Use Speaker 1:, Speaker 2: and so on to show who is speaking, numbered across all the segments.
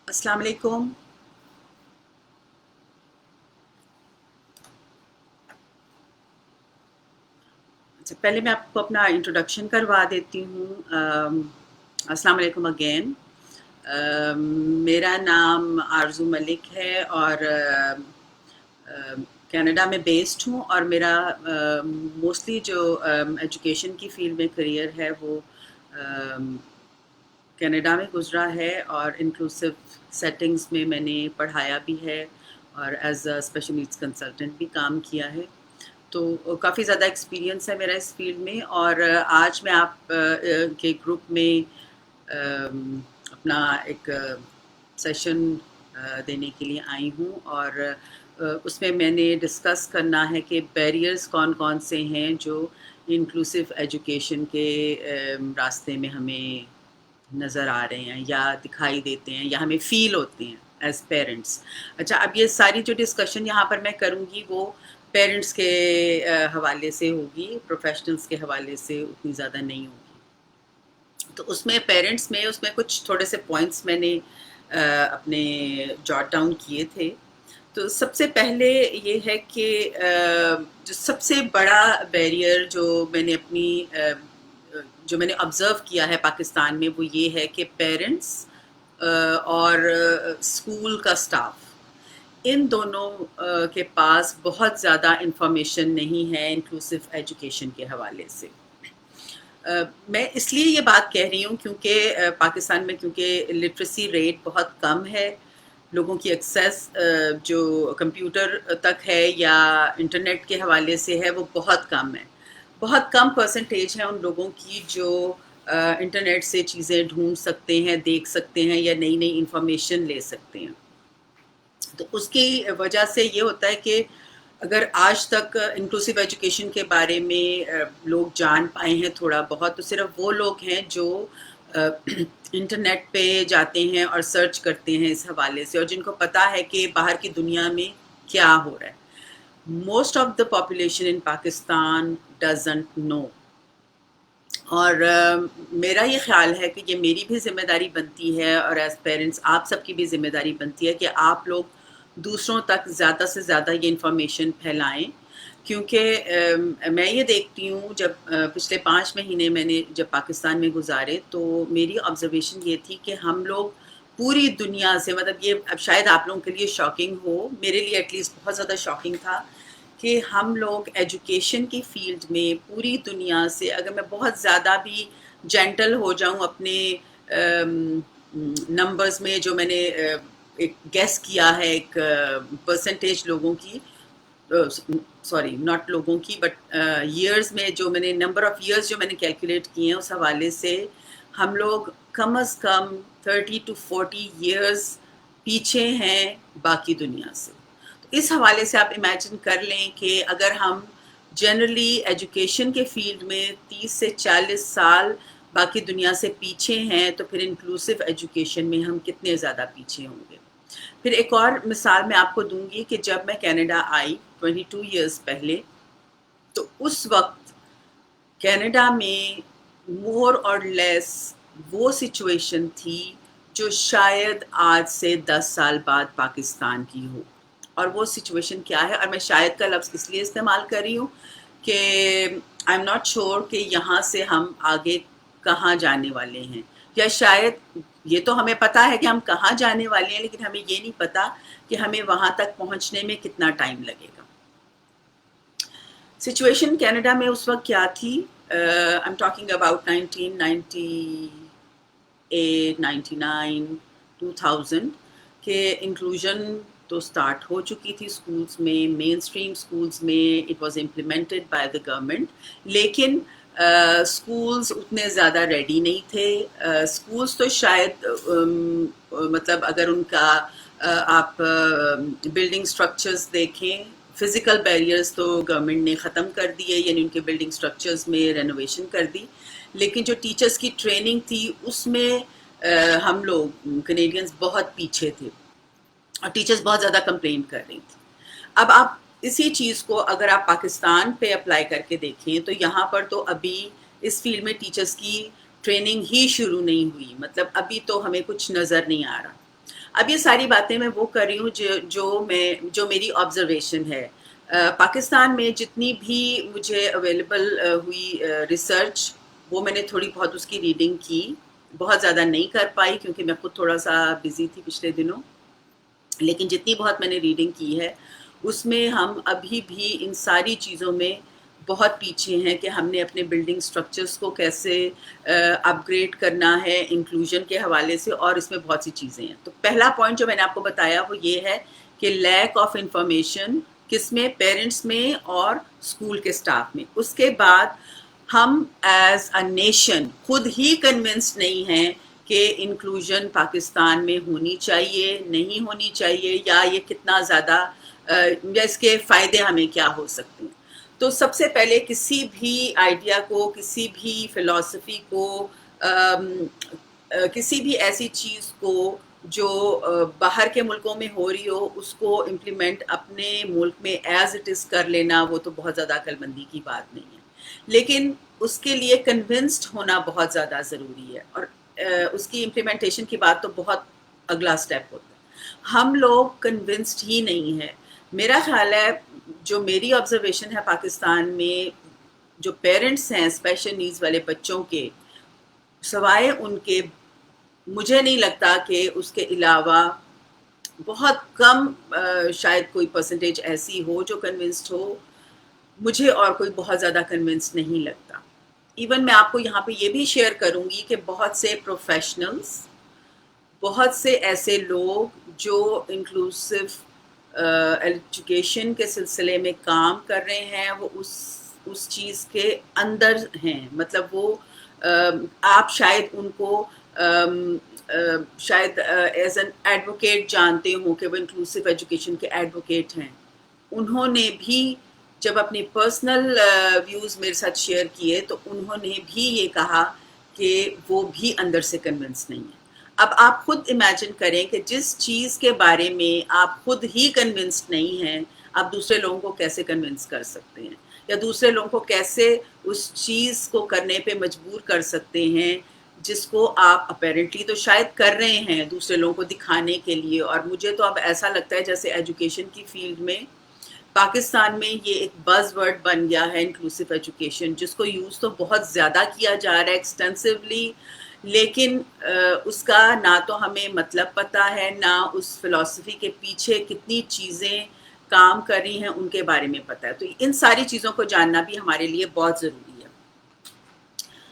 Speaker 1: السلام علیکم۔ اچھا، پہلے میں آپ کو اپنا انٹروڈکشن کروا دیتی ہوں۔ السلام علیکم اگین۔ میرا نام آرزو ملک ہے اور کینیڈا میں بیسڈ ہوں، اور میرا موسٹلی جو ایجوکیشن کی فیلڈ میں کریئر ہے وہ کینیڈا میں گزرا ہے، اور انکلوسیو سیٹنگز میں نے پڑھایا بھی ہے اور as a special needs consultant بھی کام کیا ہے۔ تو کافی زیادہ ایکسپیرینس ہے میرا اس فیلڈ میں، اور آج میں آپ کے گروپ میں اپنا ایک سیشن دینے کے لیے آئی ہوں، اور اس میں نے ڈسکس کرنا ہے کہ بیریئرز کون کون سے ہیں جو انکلوسیو ایجوکیشن کے راستے میں ہمیں نظر آ رہے ہیں یا دکھائی دیتے ہیں یا ہمیں فیل ہوتے ہیں ایز پیرنٹس۔ اچھا، اب یہ ساری جو ڈسکشن یہاں پر میں کروں گی وہ پیرنٹس کے حوالے سے ہوگی، پروفیشنلز کے حوالے سے اتنی زیادہ نہیں ہوگی۔ تو اس میں پیرنٹس میں اس میں کچھ تھوڑے سے پوائنٹس میں نے اپنے جاٹ ڈاؤن کیے تھے۔ تو سب سے پہلے یہ ہے کہ جو سب سے بڑا بیریئر جو میں نے آبزرو کیا ہے پاکستان میں، وہ یہ ہے کہ پیرنٹس اور اسکول کا اسٹاف، ان دونوں کے پاس بہت زیادہ انفارمیشن نہیں ہے انکلوسیو ایجوکیشن کے حوالے سے۔ میں اس لیے یہ بات کہہ رہی ہوں کیونکہ پاکستان میں کیونکہ لٹریسی ریٹ بہت کم ہے، لوگوں کی ایکسیس جو کمپیوٹر تک ہے یا انٹرنیٹ کے حوالے سے ہے وہ بہت کم ہے۔ بہت کم پرسنٹیج ہے ان لوگوں کی جو انٹرنیٹ سے چیزیں ڈھونڈ سکتے ہیں، دیکھ سکتے ہیں یا نئی نئی انفارمیشن لے سکتے ہیں۔ تو اس کی وجہ سے یہ ہوتا ہے کہ اگر آج تک انکلوسیو ایجوکیشن کے بارے میں لوگ جان پائے ہیں تھوڑا بہت، تو صرف وہ لوگ ہیں جو انٹرنیٹ پہ جاتے ہیں اور سرچ کرتے ہیں اس حوالے سے، اور جن کو پتہ ہے کہ باہر کی دنیا میں کیا ہو رہا ہے۔ Most of the population in Pakistan doesn't know. اور میرا یہ خیال ہے کہ یہ میری بھی ذمہ داری بنتی ہے، اور ایز پیرنٹس آپ سب کی بھی ذمہ داری بنتی ہے کہ آپ لوگ دوسروں تک زیادہ سے زیادہ یہ انفارمیشن پھیلائیں، کیونکہ میں یہ دیکھتی ہوں جب پچھلے 5 مہینے میں نے جب پاکستان میں گزارے تو میری آبزرویشن یہ تھی کہ ہم لوگ پوری دنیا سے، مطلب یہ اب شاید آپ لوگوں کے لیے شاکنگ ہو، میرے لیے ایٹ لیسٹ بہت زیادہ شاکنگ تھا کہ ہم لوگ ایجوکیشن کی فیلڈ میں پوری دنیا سے، اگر میں بہت زیادہ بھی جینٹل ہو جاؤں اپنے نمبرز میں، جو میں نے ایک گیس کیا ہے ایک پرسنٹیج لوگوں کی، سوری ناٹ لوگوں کی بٹ ایئرز میں، جو میں نے نمبر آف ایئرز جو میں نے کیلکولیٹ کیے ہیں اس حوالے سے ہم لوگ کم از کم 30 to 40 ایئرز پیچھے ہیں باقی دنیا سے۔ اس حوالے سے آپ امیجن کر لیں کہ اگر ہم جنرلی ایجوکیشن کے فیلڈ میں 30 سے 40 سال باقی دنیا سے پیچھے ہیں، تو پھر انکلوسیو ایجوکیشن میں ہم کتنے زیادہ پیچھے ہوں گے۔ پھر ایک اور مثال میں آپ کو دوں گی کہ جب میں کینیڈا آئی 22 ایئرز پہلے، تو اس وقت کینیڈا میں مور اور لیس وہ سچویشن تھی جو شاید آج سے 10 سال بعد پاکستان کی ہو۔ اور وہ سچویشن کیا ہے، اور میں شاید کا لفظ اس لیے استعمال کر رہی ہوں کہ آئی ایم ناٹ شیور کہ یہاں سے ہم آگے کہاں جانے والے ہیں، یا شاید یہ تو ہمیں پتہ ہے کہ ہم کہاں جانے والے ہیں، لیکن ہمیں یہ نہیں پتہ کہ ہمیں وہاں تک پہنچنے میں کتنا ٹائم لگے گا۔ سچویشن کینیڈا میں اس وقت کیا تھی، آئی ایم ٹاکنگ اباؤٹ 1998 99 2000، کہ انکلوژن تو سٹارٹ ہو چکی تھی اسکولس میں، مین اسٹریم اسکولس میں it was implemented by the government, لیکن اسکولس اتنے زیادہ ریڈی نہیں تھے۔ اسکولس تو شاید مطلب اگر ان کا آپ بلڈنگ اسٹرکچرز دیکھیں، فزیکل بیریئرز تو گورنمنٹ نے ختم کر دیے، یعنی ان کے بلڈنگ اسٹرکچرز میں رینوویشن کر دی، لیکن جو ٹیچرز کی ٹریننگ تھی اس میں ہم لوگ کینیڈینز بہت پیچھے تھے، اور ٹیچرز بہت زیادہ کمپلین کر رہی تھی۔ اب آپ اسی چیز کو اگر آپ پاکستان پہ اپلائی کر کے دیکھیں تو یہاں پر تو ابھی اس فیلڈ میں ٹیچرز کی ٹریننگ ہی شروع نہیں ہوئی، مطلب ابھی تو ہمیں کچھ نظر نہیں آ رہا۔ اب یہ ساری باتیں میں وہ کر رہی ہوں جو میری آبزرویشن ہے. پاکستان میں جتنی بھی مجھے اویلیبل ہوئی ریسرچ، وہ میں نے تھوڑی بہت اس کی ریڈنگ کی. بہت زیادہ نہیں کر پائی کیونکہ میں خود تھوڑا سا بزی تھی پچھلے دنوں، لیکن جتنی بہت میں نے ریڈنگ کی ہے اس میں ہم ابھی بھی ان ساری چیزوں میں بہت پیچھے ہیں کہ ہم نے اپنے بلڈنگ سٹرکچرز کو کیسے اپ گریڈ کرنا ہے انکلوژن کے حوالے سے، اور اس میں بہت سی چیزیں ہیں. تو پہلا پوائنٹ جو میں نے آپ کو بتایا وہ یہ ہے کہ لیک آف انفارمیشن کس میں، پیرنٹس میں اور اسکول کے اسٹاف میں. اس کے بعد ہم ایز اے نیشن خود ہی کنونسڈ نہیں ہیں کہ انکلوژن پاکستان میں ہونی چاہیے، نہیں ہونی چاہیے، یا یہ کتنا زیادہ یا اس کے فائدے ہمیں کیا ہو سکتے ہیں. تو سب سے پہلے کسی بھی آئیڈیا کو، کسی بھی فلسفی کو، کسی بھی ایسی چیز کو جو باہر کے ملکوں میں ہو رہی ہو، اس کو امپلیمنٹ اپنے ملک میں ایز اٹ از کر لینا، وہ تو بہت زیادہ عقل مندی کی بات نہیں ہے. لیکن اس کے لیے کنونسڈ ہونا بہت زیادہ ضروری ہے، اور اس کی امپلیمنٹیشن کی بات تو بہت اگلا سٹیپ ہوتا ہے. ہم لوگ کنونسڈ ہی نہیں ہیں. میرا خیال ہے جو میری آبزرویشن ہے پاکستان میں، جو پیرنٹس ہیں اسپیشل نیڈز والے بچوں کے، سوائے ان کے مجھے نہیں لگتا کہ اس کے علاوہ بہت کم شاید کوئی پرسنٹیج ایسی ہو جو کنونسڈ ہو. مجھے اور کوئی بہت زیادہ کنونسڈ نہیں لگتا. ایون میں آپ کو یہاں پہ یہ بھی شیئر کروں گی کہ بہت سے پروفیشنلز، بہت سے ایسے لوگ جو انکلوسیو ایجوکیشن کے سلسلے میں کام کر رہے ہیں، وہ اس چیز کے اندر ہیں. مطلب وہ آپ شاید ان کو شاید ایز این ایڈوکیٹ جانتے ہوں کہ وہ انکلوسیو ایجوکیشن کے ایڈوکیٹ ہیں. انہوں نے بھی جب اپنی پرسنل ویوز میرے ساتھ شیئر کیے تو انہوں نے بھی یہ کہا کہ وہ بھی اندر سے کنونس نہیں ہیں. اب آپ خود امیجن کریں کہ جس چیز کے بارے میں آپ خود ہی کنونسڈ نہیں ہیں، آپ دوسرے لوگوں کو کیسے کنونس کر سکتے ہیں، یا دوسرے لوگوں کو کیسے اس چیز کو کرنے پہ مجبور کر سکتے ہیں جس کو آپ اپیرنٹلی تو شاید کر رہے ہیں دوسرے لوگوں کو دکھانے کے لیے. اور مجھے تو اب ایسا لگتا ہے جیسے ایجوکیشن کی فیلڈ میں پاکستان میں یہ ایک بز ورڈ بن گیا ہے انکلوسیو ایجوکیشن، جس کو یوز تو بہت زیادہ کیا جا رہا ہے ایکسٹینسولی، لیکن اس کا نہ تو ہمیں مطلب پتہ ہے، نہ اس فلسفی کے پیچھے کتنی چیزیں کام کر رہی ہیں ان کے بارے میں پتہ ہے. تو ان ساری چیزوں کو جاننا بھی ہمارے لیے بہت ضروری ہے.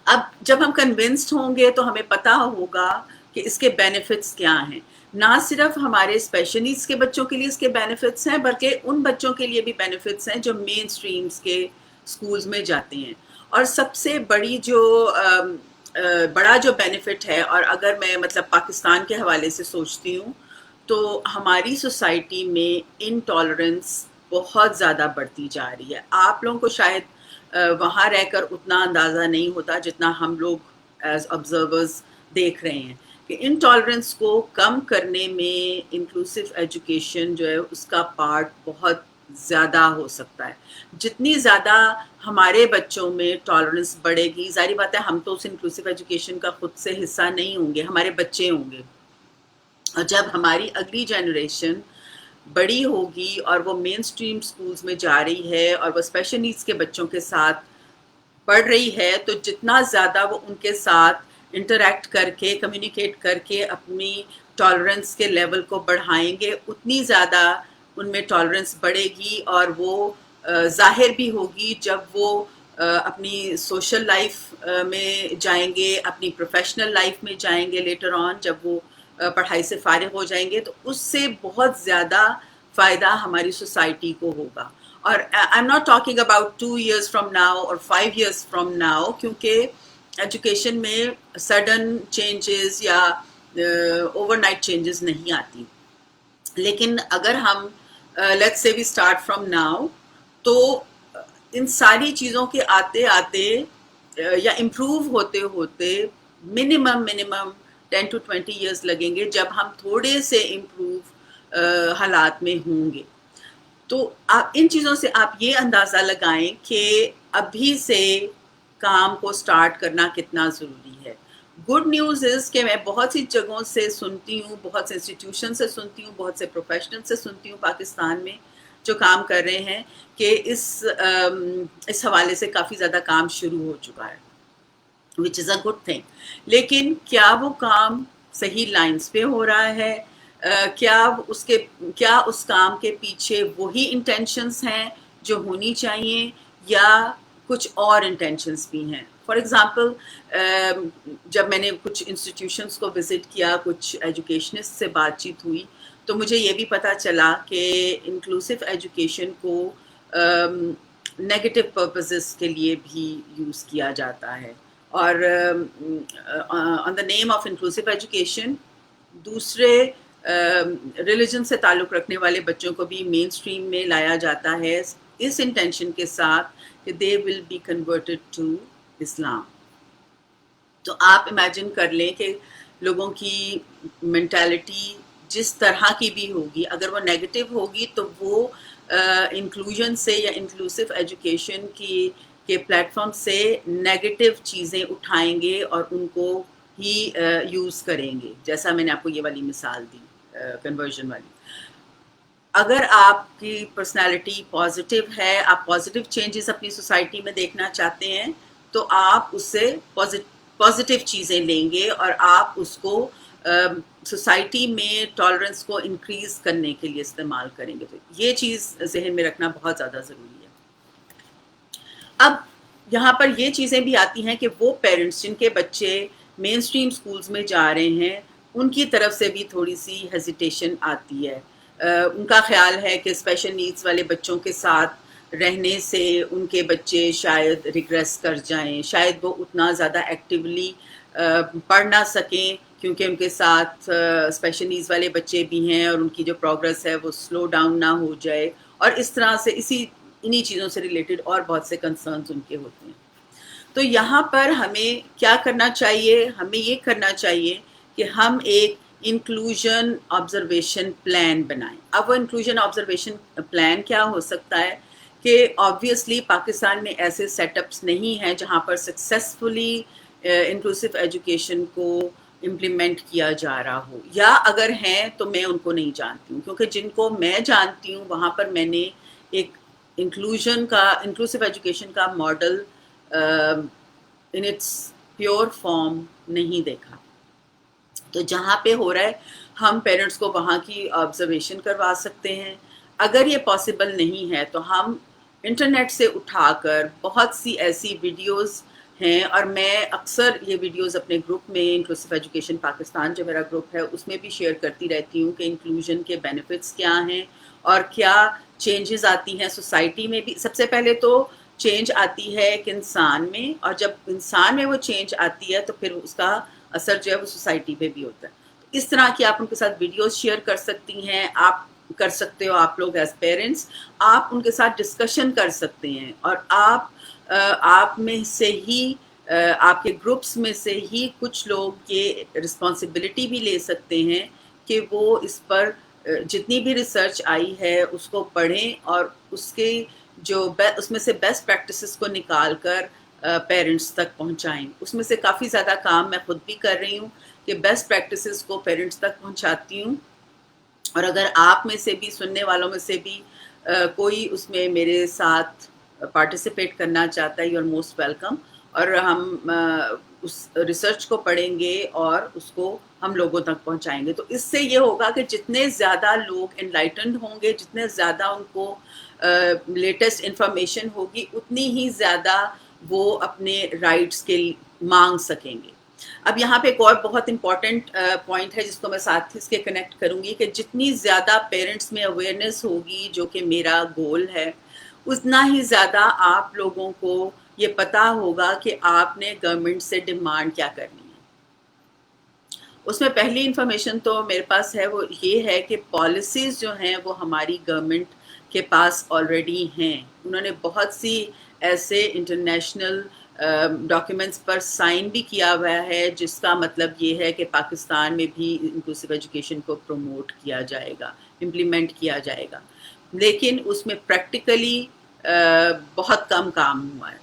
Speaker 1: اب جب ہم کنونسڈ ہوں گے تو ہمیں پتہ ہوگا کہ اس کے بینیفٹس کیا ہیں. نہ صرف ہمارے اسپیشل نیڈس کے بچوں کے لیے اس کے بینیفٹس ہیں، بلکہ ان بچوں کے لیے بھی بینیفٹس ہیں جو مین اسٹریمز کے اسکولز میں جاتے ہیں. اور سب سے بڑا جو بینیفٹ ہے، اور اگر میں مطلب پاکستان کے حوالے سے سوچتی ہوں تو ہماری سوسائٹی میں انٹالرنس بہت زیادہ بڑھتی جا رہی ہے. آپ لوگوں کو شاید وہاں رہ کر اتنا اندازہ نہیں ہوتا جتنا ہم لوگ ایز آبزرورز دیکھ رہے ہیں کہ انٹالرنس کو کم کرنے میں انکلوسیو ایجوکیشن جو ہے اس کا پارٹ بہت زیادہ ہو سکتا ہے. جتنی زیادہ ہمارے بچوں میں ٹالرنس بڑھے گی، ظاہری بات ہے ہم تو اس انکلوسیو ایجوکیشن کا خود سے حصہ نہیں ہوں گے، ہمارے بچے ہوں گے. اور جب ہماری اگلی جنریشن بڑی ہوگی اور وہ مین اسٹریم اسکولز میں جا رہی ہے اور وہ اسپیشل نیڈس کے بچوں کے ساتھ پڑھ رہی ہے، تو جتنا زیادہ وہ ان کے ساتھ انٹریکٹ کر کے، کمیونیکیٹ کر کے اپنی ٹالرنس کے لیول کو بڑھائیں گے، اتنی زیادہ ان میں ٹالرنس بڑھے گی، اور وہ ظاہر بھی ہوگی جب وہ اپنی سوشل لائف میں جائیں گے، اپنی پروفیشنل لائف میں جائیں گے لیٹر آن، جب وہ پڑھائی سے فارغ ہو جائیں گے، تو اس سے بہت زیادہ فائدہ ہماری سوسائٹی کو ہوگا. اور I am not talking about 2 years from now اور 5 years from now، کیونکہ ایجوکیشن میں سڈن چینجز یا اوور نائٹ چینجز نہیں آتی. لیکن اگر ہم let's say we start from now, تو ان ساری چیزوں کے آتے آتے یا امپروو ہوتے ہوتے منیمم 10 to 20 years لگیں گے، جب ہم تھوڑے سے امپروو حالات میں ہوں گے. تو آپ ان چیزوں سے آپ یہ اندازہ لگائیں کہ ابھی سے کام کو سٹارٹ کرنا کتنا ضروری ہے. گڈ نیوز از کہ میں بہت سی جگہوں سے سنتی ہوں، بہت سے انسٹیٹیوشن سے سنتی ہوں، بہت سے پروفیشنل سے سنتی ہوں پاکستان میں جو کام کر رہے ہیں کہ اس حوالے سے کافی زیادہ کام شروع ہو چکا ہے، وچ از اے گڈ تھنگ. لیکن کیا وہ کام صحیح لائنز پہ ہو رہا ہے؟ کیا اس کام کے پیچھے وہی انٹینشنز ہیں جو ہونی چاہیے، یا کچھ اور انٹینشنز بھی ہیں؟ فار ایگزامپل، جب میں نے کچھ انسٹیٹیوشنس کو وزٹ کیا، کچھ ایجوکیشنسٹ سے بات چیت ہوئی، تو مجھے یہ بھی پتہ چلا کہ انکلوسیو ایجوکیشن کو نیگیٹو پرپزز کے لیے بھی یوز کیا جاتا ہے، اور آن دا نیم آف انکلوسیو ایجوکیشن دوسرے ریلیجن سے تعلق رکھنے والے بچوں کو بھی مین اسٹریم میں لایا جاتا ہے، اس انٹینشن کے ساتھ کہ دے ول بی کنورٹڈ ٹو اسلام. تو آپ امیجن کر لیں کہ لوگوں کی مینٹالٹی جس طرح کی بھی ہوگی، اگر وہ نیگیٹو ہوگی تو وہ انکلوژن سے یا انکلوسیو ایجوکیشن کے پلیٹ فارم سے نیگیٹو چیزیں اٹھائیں گے اور ان کو ہی یوز کریں گے، جیسا میں نے آپ کو یہ والی مثال دی کنورژن والی. اگر آپ کی پرسنالٹی پازیٹیو ہے، آپ پازیٹیو چینجز اپنی سوسائٹی میں دیکھنا چاہتے ہیں، تو آپ اس سے پازیٹیو چیزیں لیں گے اور آپ اس کو سوسائٹی میں ٹالرنس کو انکریز کرنے کے لیے استعمال کریں گے. تو یہ چیز ذہن میں رکھنا بہت زیادہ ضروری ہے. اب یہاں پر یہ چیزیں بھی آتی ہیں کہ وہ پیرنٹس جن کے بچے مین اسٹریم اسکولز میں جا رہے ہیں، ان کی طرف سے بھی تھوڑی سی ہیزیٹیشن آتی ہے. ان کا خیال ہے کہ اسپیشل نیڈز والے بچوں کے ساتھ رہنے سے ان کے بچے شاید ریگریس کر جائیں، شاید وہ اتنا زیادہ ایکٹیولی پڑھ نہ سکیں کیونکہ ان کے ساتھ اسپیشل نیڈز والے بچے بھی ہیں اور ان کی جو پروگرس ہے وہ سلو ڈاؤن نہ ہو جائے، اور اس طرح سے انہی چیزوں سے ریلیٹڈ اور بہت سے کنسرنز ان کے ہوتے ہیں. تو یہاں پر ہمیں کیا کرنا چاہیے؟ ہمیں یہ کرنا چاہیے کہ ہم ایک انکلوژن آبزرویشن پلان بنائیں. اب وہ انکلوژن آبزرویشن پلان کیا ہو سکتا ہے کہ آبویسلی پاکستان میں ایسے سیٹ اپس نہیں ہیں جہاں پر سکسیسفلی انکلوسیو ایجوکیشن کو امپلیمنٹ کیا جا رہا ہو، یا اگر ہیں تو میں ان کو نہیں جانتی ہوں، کیونکہ جن کو میں جانتی ہوں وہاں پر میں نے ایک انکلوسیو ایجوکیشن کا model in its pure form نہیں دیکھا. تو جہاں پہ ہو رہا ہے ہم پیرنٹس کو وہاں کی آبزرویشن کروا سکتے ہیں. اگر یہ پاسبل نہیں ہے تو ہم انٹرنیٹ سے اٹھا کر بہت سی ایسی ویڈیوز ہیں، اور میں اکثر یہ ویڈیوز اپنے گروپ میں انکلوسیو ایجوکیشن پاکستان جو میرا گروپ ہے اس میں بھی شیئر کرتی رہتی ہوں کہ انکلوژن کے بینیفٹس کیا ہیں اور کیا چینجز آتی ہیں سوسائٹی میں بھی. سب سے پہلے تو چینج آتی ہے ایک انسان میں، اور جب انسان میں وہ چینج آتی ہے تو پھر اس کا اثر جو ہے وہ سوسائٹی پہ بھی ہوتا ہے. اس طرح کی آپ ان کے ساتھ ویڈیوز شیئر کر سکتی ہیں، آپ کر سکتے ہو. آپ لوگ ایز پیرنٹس آپ ان کے ساتھ ڈسکشن کر سکتے ہیں، اور آپ میں سے ہی آپ کے گروپس میں سے ہی کچھ لوگ یہ رسپانسبلٹی بھی لے سکتے ہیں کہ وہ اس پر جتنی بھی ریسرچ آئی ہے اس کو پڑھیں اور اس میں سے بیسٹ پریکٹسز کو نکال کر پیرنٹس تک پہنچائیں. اس میں سے کافی زیادہ کام میں خود بھی کر رہی ہوں کہ بیسٹ پریکٹسز کو پیرنٹس تک پہنچاتی ہوں. اور اگر آپ میں سے بھی، سننے والوں میں سے بھی کوئی اس میں میرے ساتھ پارٹیسپیٹ کرنا چاہتا ہے، یو آر موسٹ ویلکم. اور ہم اس ریسرچ کو پڑھیں گے اور اس کو ہم لوگوں تک پہنچائیں گے. تو اس سے یہ ہوگا کہ جتنے زیادہ لوگ انلائٹنڈ ہوں گے، جتنے زیادہ ان کو لیٹسٹ انفارمیشن ہوگی، اتنی ہی زیادہ وہ اپنے رائٹس کے مانگ سکیں گے. اب یہاں پہ ایک اور بہت امپورٹنٹ پوائنٹ ہے جس کو میں ساتھ اس کے کنیکٹ کروں گی کہ جتنی زیادہ پیرنٹس میں اویئرنیس ہوگی، جو کہ میرا گول ہے، اتنا ہی زیادہ آپ لوگوں کو یہ پتا ہوگا کہ آپ نے گورنمنٹ سے ڈیمانڈ کیا کرنی ہے. اس میں پہلی انفارمیشن تو میرے پاس ہے، وہ یہ ہے کہ پالیسیز جو ہیں وہ ہماری گورنمنٹ کے پاس آلریڈی ہیں. انہوں نے بہت سی ایسے انٹرنیشنل ڈاکیومنٹس پر سائن بھی کیا ہوا ہے جس کا مطلب یہ ہے کہ پاکستان میں بھی انکلوسیو ایجوکیشن کو پروموٹ کیا جائے گا، امپلیمنٹ کیا جائے گا. لیکن اس میں پریکٹیکلی بہت کم کام ہوا ہے.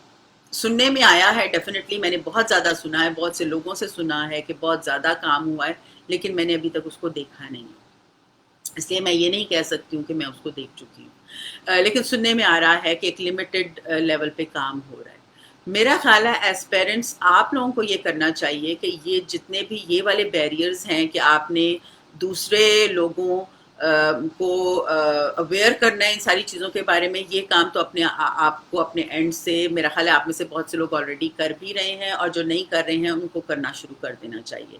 Speaker 1: سننے میں آیا ہے ڈیفینیٹلی، میں نے بہت زیادہ سنا ہے، بہت سے لوگوں سے سنا ہے کہ بہت زیادہ کام ہوا ہے، لیکن میں نے ابھی تک اس کو دیکھا نہیں، اس لیے میں یہ نہیں کہہ سکتی ہوں کہ میں اس کو دیکھ چکی ہوں، لیکن سننے میں آ رہا ہے کہ ایک لمیٹڈ لیول پہ کام ہو رہا ہے۔ میرا خیال ہے ایز پیرنٹس آپ لوگوں کو یہ کرنا چاہیے کہ یہ جتنے بھی یہ والے بیریئرز ہیں کہ آپ نے دوسرے لوگوں کو اویئر کرنا ہے ان ساری چیزوں کے بارے میں، یہ کام تو اپنے آپ کو اپنے اینڈ سے، میرا خیال ہے آپ میں سے بہت سے لوگ آلریڈی کر بھی رہے ہیں، اور جو نہیں کر رہے ہیں ان کو کرنا شروع کر دینا چاہیے۔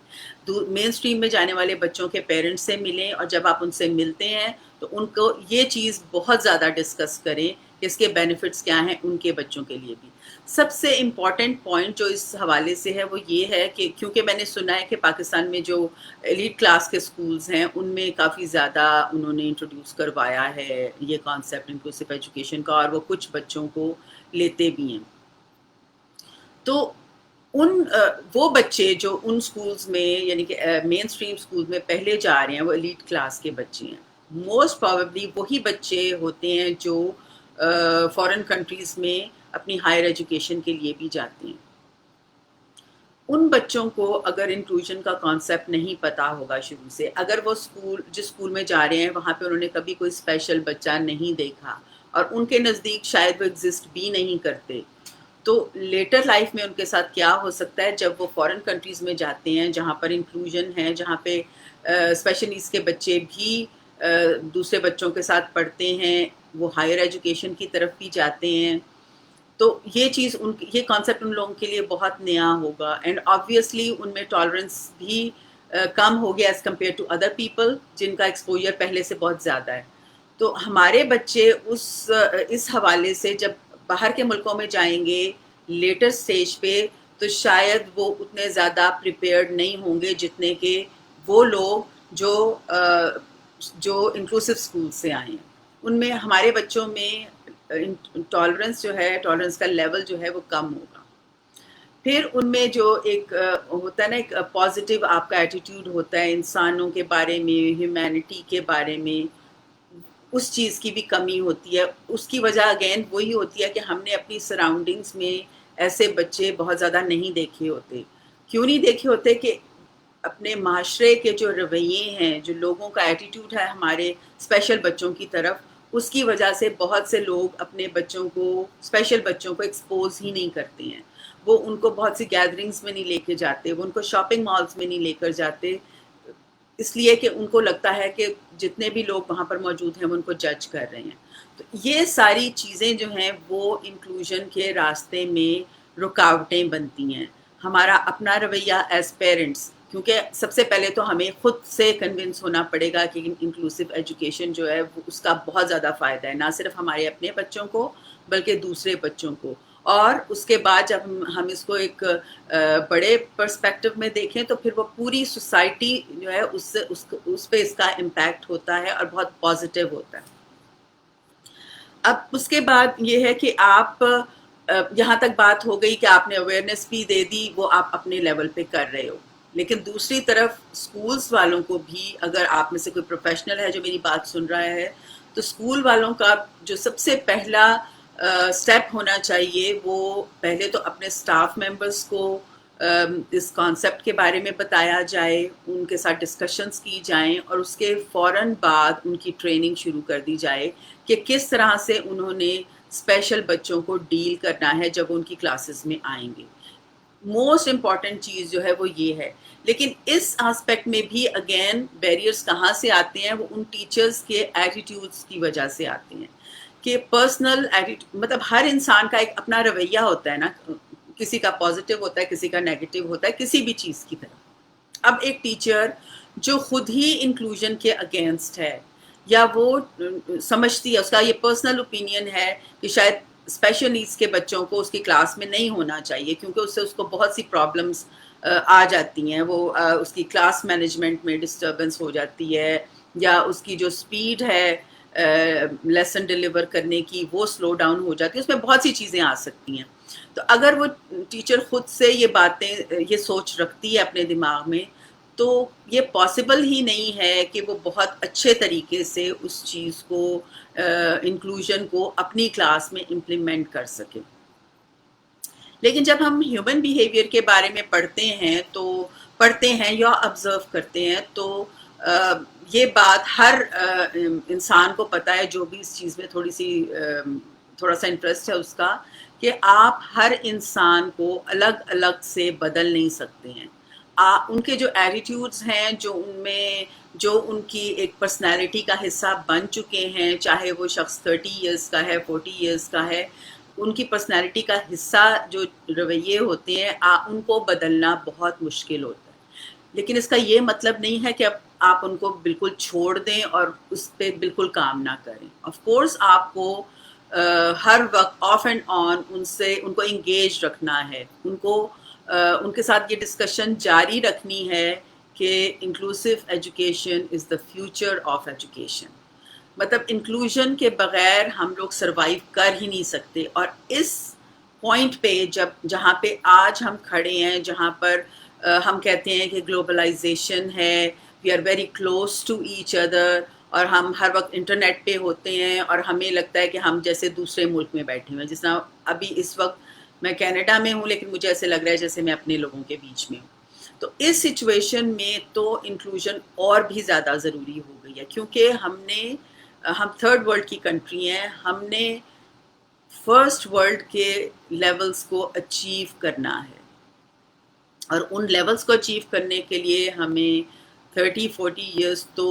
Speaker 1: مین اسٹریم میں جانے والے بچوں کے پیرنٹس سے ملیں، اور جب آپ ان سے ملتے ہیں تو ان کو یہ چیز بہت زیادہ ڈسکس کریں کہ اس کے بینیفٹس کیا ہیں ان کے بچوں کے لیے بھی۔ سب سے امپورٹنٹ پوائنٹ جو اس حوالے سے ہے وہ یہ ہے کہ کیونکہ میں نے سنا ہے کہ پاکستان میں جو ایلیٹ کلاس کے سکولز ہیں ان میں کافی زیادہ انہوں نے انٹروڈیوس کروایا ہے یہ کانسیپٹ انکلوسیو ایجوکیشن کا، اور وہ کچھ بچوں کو لیتے بھی ہیں۔ تو ان وہ بچے جو ان سکولز میں یعنی کہ مین اسٹریم سکولز میں پہلے جا رہے ہیں وہ ایلیٹ کلاس کے بچے ہیں، موسٹ پروبیبلی وہی بچے ہوتے ہیں جو فارن کنٹریز میں اپنی ہائر ایجوکیشن کے لیے بھی جاتے ہیں۔ ان بچوں کو اگر انکلوژن کا کانسیپٹ نہیں پتا ہوگا شروع سے، اگر وہ جس اسکول میں جا رہے ہیں وہاں پہ انہوں نے کبھی کوئی اسپیشل بچہ نہیں دیکھا، اور ان کے نزدیک شاید وہ ایگزسٹ بھی نہیں کرتے، تو لیٹر لائف میں ان کے ساتھ کیا ہو سکتا ہے جب وہ فارن کنٹریز میں جاتے ہیں جہاں پر انکلوژن ہے، جہاں پہ اسپیشل نیڈس کے بچے بھی دوسرے بچوں کے ساتھ پڑھتے ہیں، وہ ہائر ایجوکیشن کی طرف بھی جاتے ہیں، تو یہ چیز یہ کانسیپٹ ان لوگوں کے لیے بہت نیا ہوگا، اینڈ آبویسلی ان میں ٹالرنس بھی کم ہو گیا as compare to other people جن کا ایکسپوجر پہلے سے بہت زیادہ ہے۔ تو ہمارے بچے اس حوالے سے جب باہر کے ملکوں میں جائیں گے لیٹر سٹیج پہ، تو شاید وہ اتنے زیادہ پریپیئرڈ نہیں ہوں گے جتنے کہ وہ لوگ جو انکلوسیو اسکول سے آئے ہیں۔ ان میں ہمارے بچوں میں ٹالرنس جو ہے، ٹالرنس کا لیول جو ہے وہ کم ہوگا۔ پھر ان میں جو ایک ہوتا ہے نا، ایک پازیٹیو آپ کا ایٹیٹیوڈ ہوتا ہے انسانوں کے بارے میں، ہیومینٹی کے بارے میں، اس چیز کی بھی کمی ہوتی ہے۔ اس کی وجہ اگین وہی ہوتی ہے کہ ہم نے اپنی سراؤنڈنگز میں ایسے بچے بہت زیادہ نہیں دیکھے ہوتے۔ کیوں نہیں دیکھے ہوتے؟ کہ اپنے معاشرے کے جو رویے ہیں، جو لوگوں کا ایٹیٹیوڈ ہے ہمارے اسپیشل بچوں کی طرف، اس کی وجہ سے بہت سے لوگ اپنے بچوں کو، اسپیشل بچوں کو ایکسپوز ہی نہیں کرتے ہیں۔ وہ ان کو بہت سی گیدرنگز میں نہیں لے کے جاتے، وہ ان کو شاپنگ مالز میں نہیں لے کر جاتے، اس لیے کہ ان کو لگتا ہے کہ جتنے بھی لوگ وہاں پر موجود ہیں وہ ان کو جج کر رہے ہیں۔ تو یہ ساری چیزیں جو ہیں وہ انکلوژن کے راستے میں رکاوٹیں بنتی ہیں۔ ہمارا اپنا رویہ ایز پیرنٹس، کیونکہ سب سے پہلے تو ہمیں خود سے کنونس ہونا پڑے گا کہ انکلوسیو ایجوکیشن جو ہے اس کا بہت زیادہ فائدہ ہے، نہ صرف ہمارے اپنے بچوں کو بلکہ دوسرے بچوں کو، اور اس کے بعد جب ہم اس کو ایک بڑے پرسپیکٹو میں دیکھیں تو پھر وہ پوری سوسائٹی جو ہے اس پہ اس کا امپیکٹ ہوتا ہے اور بہت پازیٹیو ہوتا ہے۔ اب اس کے بعد یہ ہے کہ آپ یہاں تک بات ہو گئی کہ آپ نے اویئرنیس بھی دے دی، وہ آپ اپنے لیول پہ کر رہے ہو، لیکن دوسری طرف اسکولس والوں کو بھی، اگر آپ میں سے کوئی پروفیشنل ہے جو میری بات سن رہا ہے، تو اسکول والوں کا جو سب سے پہلا اسٹیپ ہونا چاہیے وہ پہلے تو اپنے اسٹاف ممبرس کو اس کانسیپٹ کے بارے میں بتایا جائے، ان کے ساتھ ڈسکشنز کی جائیں، اور اس کے فوراً بعد ان کی ٹریننگ شروع کر دی جائے کہ کس طرح سے انہوں نے اسپیشل بچوں کو ڈیل کرنا ہے جب ان کی کلاسز میں آئیں گے۔ موسٹ امپورٹنٹ چیز جو ہے وہ یہ ہے، لیکن اس آسپیکٹ میں بھی اگین بیریئرز کہاں سے آتے ہیں؟ وہ ان ٹیچرز کے ایٹیٹیوڈس کی وجہ سے آتے ہیں کہ پرسنل مطلب ہر انسان کا ایک اپنا رویہ ہوتا ہے نا، کسی کا پازیٹیو ہوتا ہے، کسی کا نیگیٹو ہوتا ہے، کسی بھی چیز کی طرف۔ اب ایک ٹیچر جو خود ہی انکلوژن کے اگینسٹ ہے، یا وہ سمجھتی ہے، اس کا یہ پرسنل اوپینین ہے کہ شاید اسپیشل نیڈس کے بچوں کو اس کی کلاس میں نہیں ہونا چاہیے کیونکہ اس سے اس کو بہت سی پرابلمس آ جاتی ہیں، وہ اس کی کلاس مینجمنٹ میں ڈسٹربنس ہو جاتی ہے، یا اس کی جو سپیڈ ہے لیسن ڈیلیور کرنے کی وہ سلو ڈاؤن ہو جاتی ہے، اس میں بہت سی چیزیں آ سکتی ہیں۔ تو اگر وہ ٹیچر خود سے یہ باتیں، یہ سوچ رکھتی ہے اپنے دماغ میں، تو یہ پاسبل ہی نہیں ہے کہ وہ بہت اچھے طریقے سے اس چیز کو، انکلوژن کو اپنی کلاس میں امپلیمنٹ کر سکے۔ لیکن جب ہم ہیومن بیہیویئر کے بارے میں پڑھتے ہیں یا آبزرو کرتے ہیں تو یہ بات ہر انسان کو پتہ ہے جو بھی اس چیز میں تھوڑا سا انٹرسٹ ہے اس کا، کہ آپ ہر انسان کو الگ الگ سے بدل نہیں سکتے ہیں. ان کے جو ایٹیٹیوڈز ہیں، جو ان کی ایک پرسنالٹی کا حصہ بن چکے ہیں، چاہے وہ شخص 30 ایئرس کا ہے، 40 ایئرس کا ہے، ان کی پرسنالٹی کا حصہ جو رویے ہوتے ہیں ان کو بدلنا بہت مشکل ہوتا ہے. لیکن اس کا یہ مطلب نہیں ہے کہ اب آپ ان کو بالکل چھوڑ دیں اور اس پہ بالکل کام نہ کریں. آف کورس آپ کو ہر وقت آف اینڈ آن ان کو انگیج رکھنا ہے، ان کے ساتھ یہ ڈسکشن جاری رکھنی ہے کہ inclusive education is the future of education. مطلب انکلوژن کے بغیر ہم لوگ سروائیو کر ہی نہیں سکتے. اور اس پوائنٹ پہ جہاں پہ آج ہم کھڑے ہیں، جہاں پر ہم کہتے ہیں کہ گلوبلائزیشن ہے، we are very close to each other, اور ہم ہر وقت انٹرنیٹ پہ ہوتے ہیں اور ہمیں لگتا ہے کہ ہم جیسے دوسرے ملک میں بیٹھے ہوئے ہیں. جس طرح ابھی اس وقت میں کینیڈا میں ہوں لیکن مجھے ایسے لگ رہا ہے جیسے میں اپنے لوگوں کے بیچ میں ہوں. تو اس سچویشن میں تو انکلوژن اور بھی زیادہ ضروری ہو گئی ہے، کیونکہ ہم تھرڈ ورلڈ کی کنٹری ہیں. ہم نے فرسٹ ورلڈ کے لیولز کو اچیو کرنا ہے، اور ان لیولز کو اچیو کرنے کے لیے ہمیں 30-40 ایئرس تو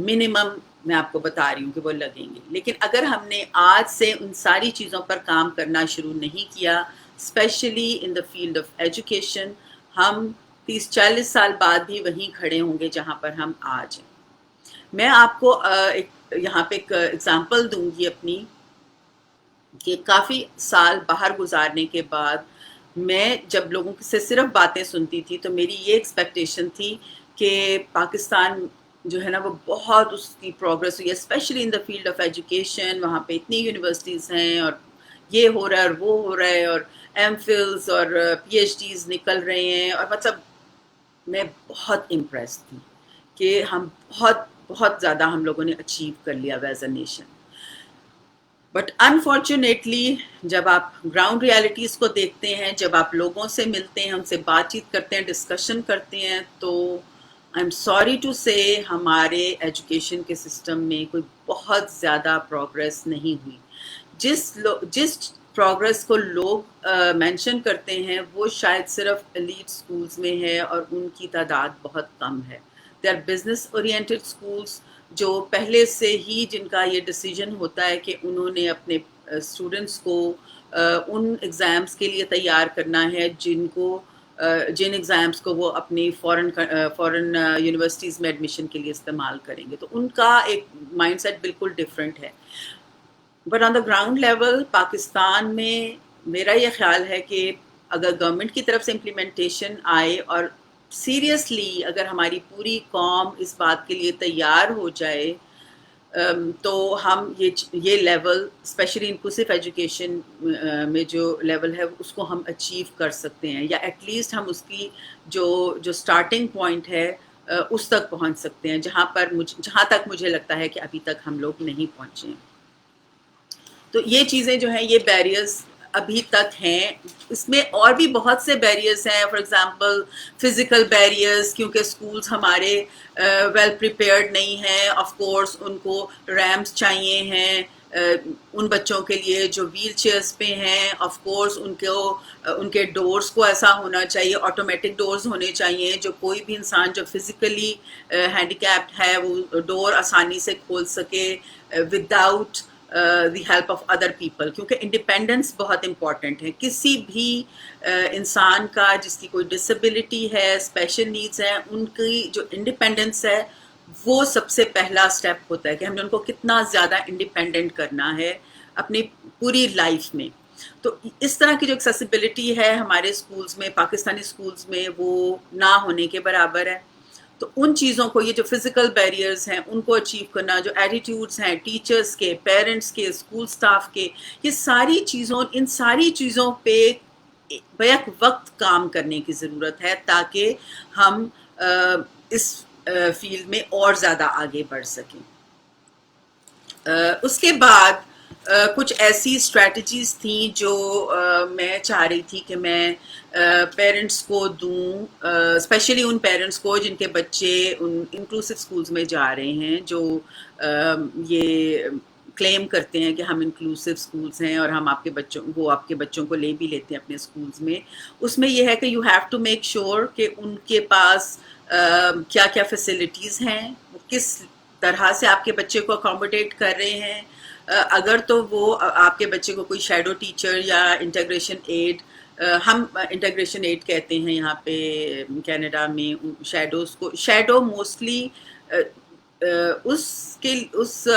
Speaker 1: منیمم میں آپ کو بتا رہی ہوں کہ وہ لگیں گے. لیکن اگر ہم نے آج سے ان ساری چیزوں پر کام کرنا شروع نہیں کیا، especially in the field of education, ہم 30-40 سال بعد بھی وہیں کھڑے ہوں گے جہاں پر ہم آج ہیں. میں آپ کو یہاں پہ ایک اگزامپل دوں گی اپنی، کہ کافی سال باہر گزارنے کے بعد میں جب لوگوں سے صرف باتیں سنتی تھی تو میری یہ ایکسپیکٹیشن تھی کہ پاکستان جو ہے نا وہ بہت اس کی پروگرس ہوئی ہے، especially in the field of education. وہاں پہ اتنی یونیورسٹیز ہیں اور یہ ہو رہا ہے اور وہ ہو رہا ہے، اور ایم فلز اور پی ایچ ڈیز نکل رہے ہیں، اور مطلب میں بہت امپریس تھی کہ ہم بہت بہت زیادہ ہم لوگوں نے اچیو کر لیا as a nation. But unfortunately جب آپ گراؤنڈ ریالٹیز کو دیکھتے ہیں، جب آپ لوگوں سے ملتے ہیں، ان سے بات چیت کرتے ہیں، ڈسکشن کرتے ہیں، تو آئی ایم سوری ٹو سے ہمارے ایجوکیشن کے سسٹم میں کوئی بہت زیادہ پروگرس نہیں ہوئی. جس پروگرس کو لوگ مینشن کرتے ہیں وہ شاید صرف ایلیٹ اسکولز میں ہے، اور ان کی تعداد بہت کم ہے. They are business oriented schools جو پہلے سے ہی جن کا یہ ڈیسیجن ہوتا ہے کہ انہوں نے اپنے اسٹوڈنٹس کو ان ایگزامس کے لیے تیار کرنا ہے جن ایگزامس کو وہ اپنی فورن یونیورسٹیز میں ایڈمیشن کے لیے استعمال کریں گے. تو ان کا ایک مائنڈ سیٹ بالکل ڈفرینٹ ہے. But on the ground level Pakistan میں میرا یہ خیال ہے کہ اگر گورنمنٹ کی طرف سے امپلیمنٹیشن آئے، اور سیریسلی اگر ہماری پوری قوم اس بات کے لیے تیار ہو جائے، تو ہم یہ لیول اسپیشلی انکلوسیو ایجوکیشن میں جو لیول ہے اس کو ہم اچیو کر سکتے ہیں، یا ایٹ لیسٹ ہم اس کی جو اسٹارٹنگ پوائنٹ ہے اس تک پہنچ سکتے ہیں، جہاں تک مجھے لگتا ہے کہ ابھی تک ہم لوگ نہیں پہنچے ہیں. تو یہ چیزیں جو ہیں، یہ بیریئرز ابھی تک ہیں. اس میں اور بھی بہت سے بیریئرز ہیں، فار ایگزامپل فزیکل بیریئرز، کیونکہ اسکولز ہمارے ویل پریپیئرڈ نہیں ہیں. آف کورس ان کو ریمپس چاہیے ہیں ان بچوں کے لیے جو ویل چیئرس پہ ہیں. آف کورس ان کے ڈورز کو ایسا ہونا چاہیے، آٹومیٹک ڈورز ہونے چاہیے، جو کوئی بھی انسان جو فزیکلی ہینڈی کیپڈ ہے وہ ڈور آسانی سے کھول سکے without the help of other people. کیونکہ انڈیپینڈنس بہت امپورٹنٹ ہے. کسی بھی انسان کا جس کی کوئی ڈسیبلٹی ہے، اسپیشل نیڈس ہیں، ان کی جو انڈیپینڈنس ہے وہ سب سے پہلا اسٹیپ ہوتا ہے کہ ہم نے ان کو کتنا زیادہ انڈیپینڈنٹ کرنا ہے اپنی پوری لائف میں. تو اس طرح کی جو ایکسیسیبلٹی ہے ہمارے اسکولز میں، پاکستانی اسکولز میں، وہ نہ ہونے کے برابر ہے. تو ان چیزوں کو، یہ جو فزیکل بیریئرز ہیں ان کو اچیو کرنا، جو ایٹیٹیوڈز ہیں ٹیچرز کے، پیرنٹس کے، اسکول سٹاف کے، ان ساری چیزوں پہ بیک وقت کام کرنے کی ضرورت ہے تاکہ ہم اس فیلڈ میں اور زیادہ آگے بڑھ سکیں. اس کے بعد کچھ ایسی اسٹریٹجیز تھیں جو میں چاہ رہی تھی کہ میں پیرنٹس کو دوں، اسپیشلی ان پیرنٹس کو جن کے بچے ان انکلوسیو اسکولز میں جا رہے ہیں، جو یہ کلیم کرتے ہیں کہ ہم انکلوسیو اسکولز ہیں اور ہم آپ کے بچوں وہ آپ کے بچوں کو لے بھی لیتے ہیں اپنے اسکولز میں. اس میں یہ ہے کہ you have to make sure کہ ان کے پاس کیا کیا فیسلٹیز ہیں، وہ کس طرح سے آپ کے بچے کو اکاموڈیٹ کر رہے ہیں. اگر تو وہ آپ کے بچے کو کوئی شیڈو ٹیچر یا انٹیگریشن ایڈ، ہم انٹیگریشن ایڈ کہتے ہیں یہاں پہ کینیڈا میں شیڈوز کو. شیڈو موسٹلی اس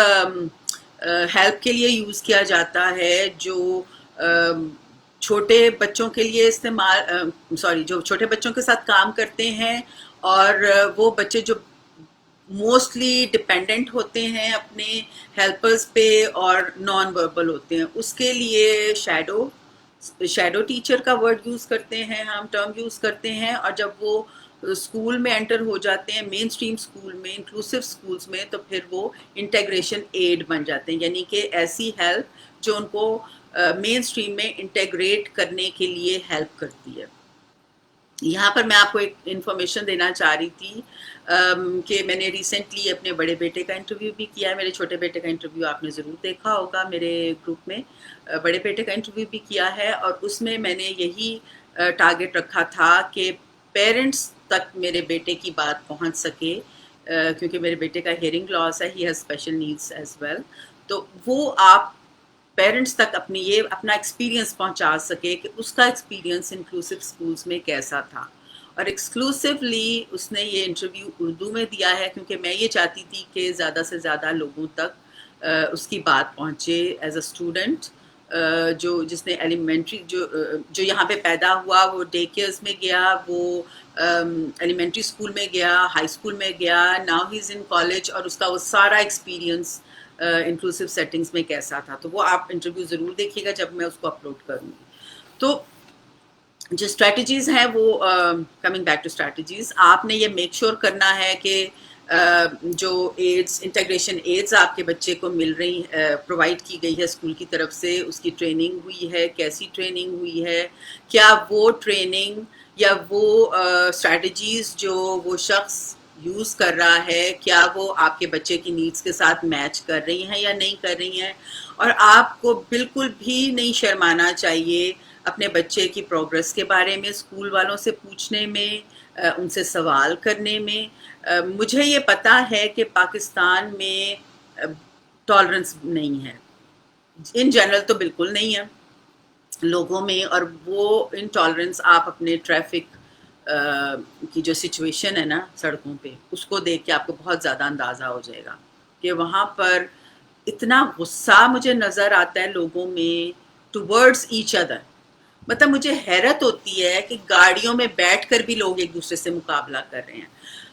Speaker 1: ہیلپ کے لیے یوز کیا جاتا ہے جو چھوٹے بچوں کے لیے جو چھوٹے بچوں کے ساتھ کام کرتے ہیں، اور وہ بچے جو موسٹلی ڈپینڈنٹ ہوتے ہیں اپنے ہیلپرز پہ اور نان وربل ہوتے ہیں، اس کے لیے شیڈو ٹیچر کا ورڈ یوز کرتے ہیں، ہم ٹرم یوز کرتے ہیں. اور جب وہ اسکول میں انٹر ہو جاتے ہیں، مین اسٹریم اسکول میں، انکلوسیو اسکولز میں، تو پھر وہ انٹیگریشن ایڈ بن جاتے ہیں، یعنی کہ ایسی ہیلپ جو ان کو مین اسٹریم میں انٹیگریٹ کرنے کے لیے ہیلپ کرتی ہے. یہاں پر میں آپ کو ایک انفارمیشن دینا چاہ رہی تھی کہ میں نے ریسنٹلی اپنے بڑے بیٹے کا انٹرویو بھی کیا ہے. میرے چھوٹے بیٹے کا انٹرویو آپ نے ضرور دیکھا ہوگا میرے گروپ میں. بڑے بیٹے کا انٹرویو بھی کیا ہے، اور اس میں میں نے یہی ٹارگٹ رکھا تھا کہ پیرنٹس تک میرے بیٹے کی بات پہنچ سکے، کیونکہ میرے بیٹے کا ہیئرنگ لاس ہے، he has special needs as well. تو وہ آپ پیرنٹس تک اپنا ایکسپیرینس پہنچا سکے کہ اس کا ایکسپیرینس انکلوسیو اسکولز میں کیسا تھا. اور ایکسکلوسیولی اس نے یہ انٹرویو اردو میں دیا ہے، کیونکہ میں یہ چاہتی تھی کہ زیادہ سے زیادہ لوگوں تک اس کی بات پہنچے ایز اے اسٹوڈنٹ، جس نے ایلیمنٹری جو یہاں پہ پیدا ہوا، وہ ڈے کیئرز میں گیا، وہ ایلیمنٹری اسکول میں گیا، ہائی اسکول میں گیا، now he is in college, اور اس کا وہ سارا ایکسپیرینس انکلوسیو سیٹنگز میں کیسا تھا. تو وہ آپ انٹرویو ضرور دیکھیے گا جب میں اس کو اپلوڈ کروں گی. تو جو اسٹریٹجیز ہیں وہ کمنگ بیک ٹو اسٹریٹجیز، آپ نے یہ میک شیور کرنا ہے کہ جو ایڈس انٹیگریشن ایڈس آپ کے بچے کو مل رہی پرووائڈ کی گئی ہے اسکول کی طرف سے، اس کی ٹریننگ ہوئی ہے، کیسی ٹریننگ ہوئی ہے، کیا وہ ٹریننگ یا وہ اسٹریٹجیز جو وہ شخص یوز کر رہا ہے، کیا وہ آپ کے بچے کی نیڈس کے ساتھ میچ کر رہی ہیں یا نہیں کر رہی ہیں. اور آپ کو بالکل بھی نہیں شرمانا چاہیے اپنے بچے کی پروگرس کے بارے میں اسکول والوں سے پوچھنے میں، ان سے سوال کرنے میں. مجھے یہ پتا ہے کہ پاکستان میں ٹالرنس نہیں ہے، ان جنرل تو بالکل نہیں ہے لوگوں میں، اور وہ انٹالرنس آپ اپنے ٹریفک کی جو سچویشن ہے نا سڑکوں پہ، اس کو دیکھ کے آپ کو بہت زیادہ اندازہ ہو جائے گا کہ وہاں پر اتنا غصہ مجھے نظر آتا ہے لوگوں میں ٹورڈز ایچ ادر. مطلب مجھے حیرت ہوتی ہے کہ گاڑیوں میں بیٹھ کر بھی لوگ ایک دوسرے سے مقابلہ کر رہے ہیں.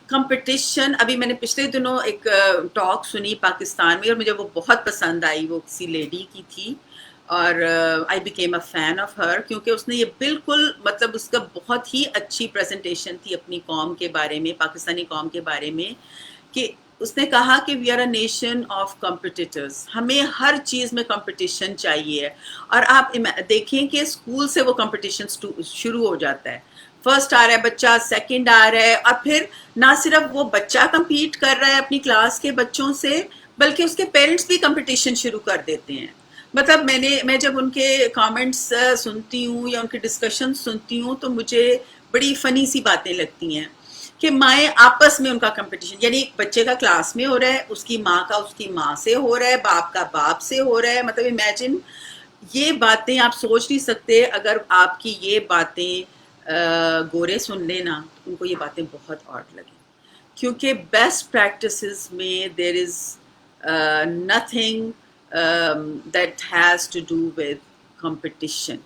Speaker 1: کمپٹیشن، ابھی میں نے پچھلے دنوں ایک ٹاک سنی پاکستان میں، اور مجھے وہ بہت پسند آئی، وہ کسی لیڈی کی تھی، اور I became a fan of her, کیونکہ اس نے یہ بالکل مطلب اس کا بہت ہی اچھی پریزنٹیشن تھی اپنی قوم کے بارے میں، پاکستانی قوم کے بارے میں، کہ اس نے کہا کہ we are a nation of competitors, ہمیں ہر چیز میں کمپٹیشن چاہیے. اور آپ دیکھیں کہ اسکول سے وہ کمپٹیشن شروع ہو جاتا ہے، فرسٹ آ رہا ہے بچہ، سیکنڈ آ رہا ہے، اور پھر نہ صرف وہ بچہ کمپیٹ کر رہا ہے اپنی کلاس کے بچوں سے، بلکہ اس کے پیرنٹس بھی کمپٹیشن شروع کر دیتے ہیں. مطلب میں جب ان کے کامنٹس سنتی ہوں یا ان کے ڈسکشن سنتی ہوں تو مجھے بڑی فنی سی باتیں لگتی ہیں کہ مائیں آپس میں ان کا کمپٹیشن، یعنی بچے کا کلاس میں ہو رہا ہے، اس کی ماں کا اس کی ماں سے ہو رہا ہے، باپ کا باپ سے ہو رہا ہے. مطلب امیجن، یہ باتیں آپ سوچ نہیں سکتے. اگر آپ کی یہ باتیں گورے سن لینا ان کو یہ باتیں بہت آڈ لگیں، کیونکہ بیسٹ پریکٹسز میں دیر از nothing that has to do with competition.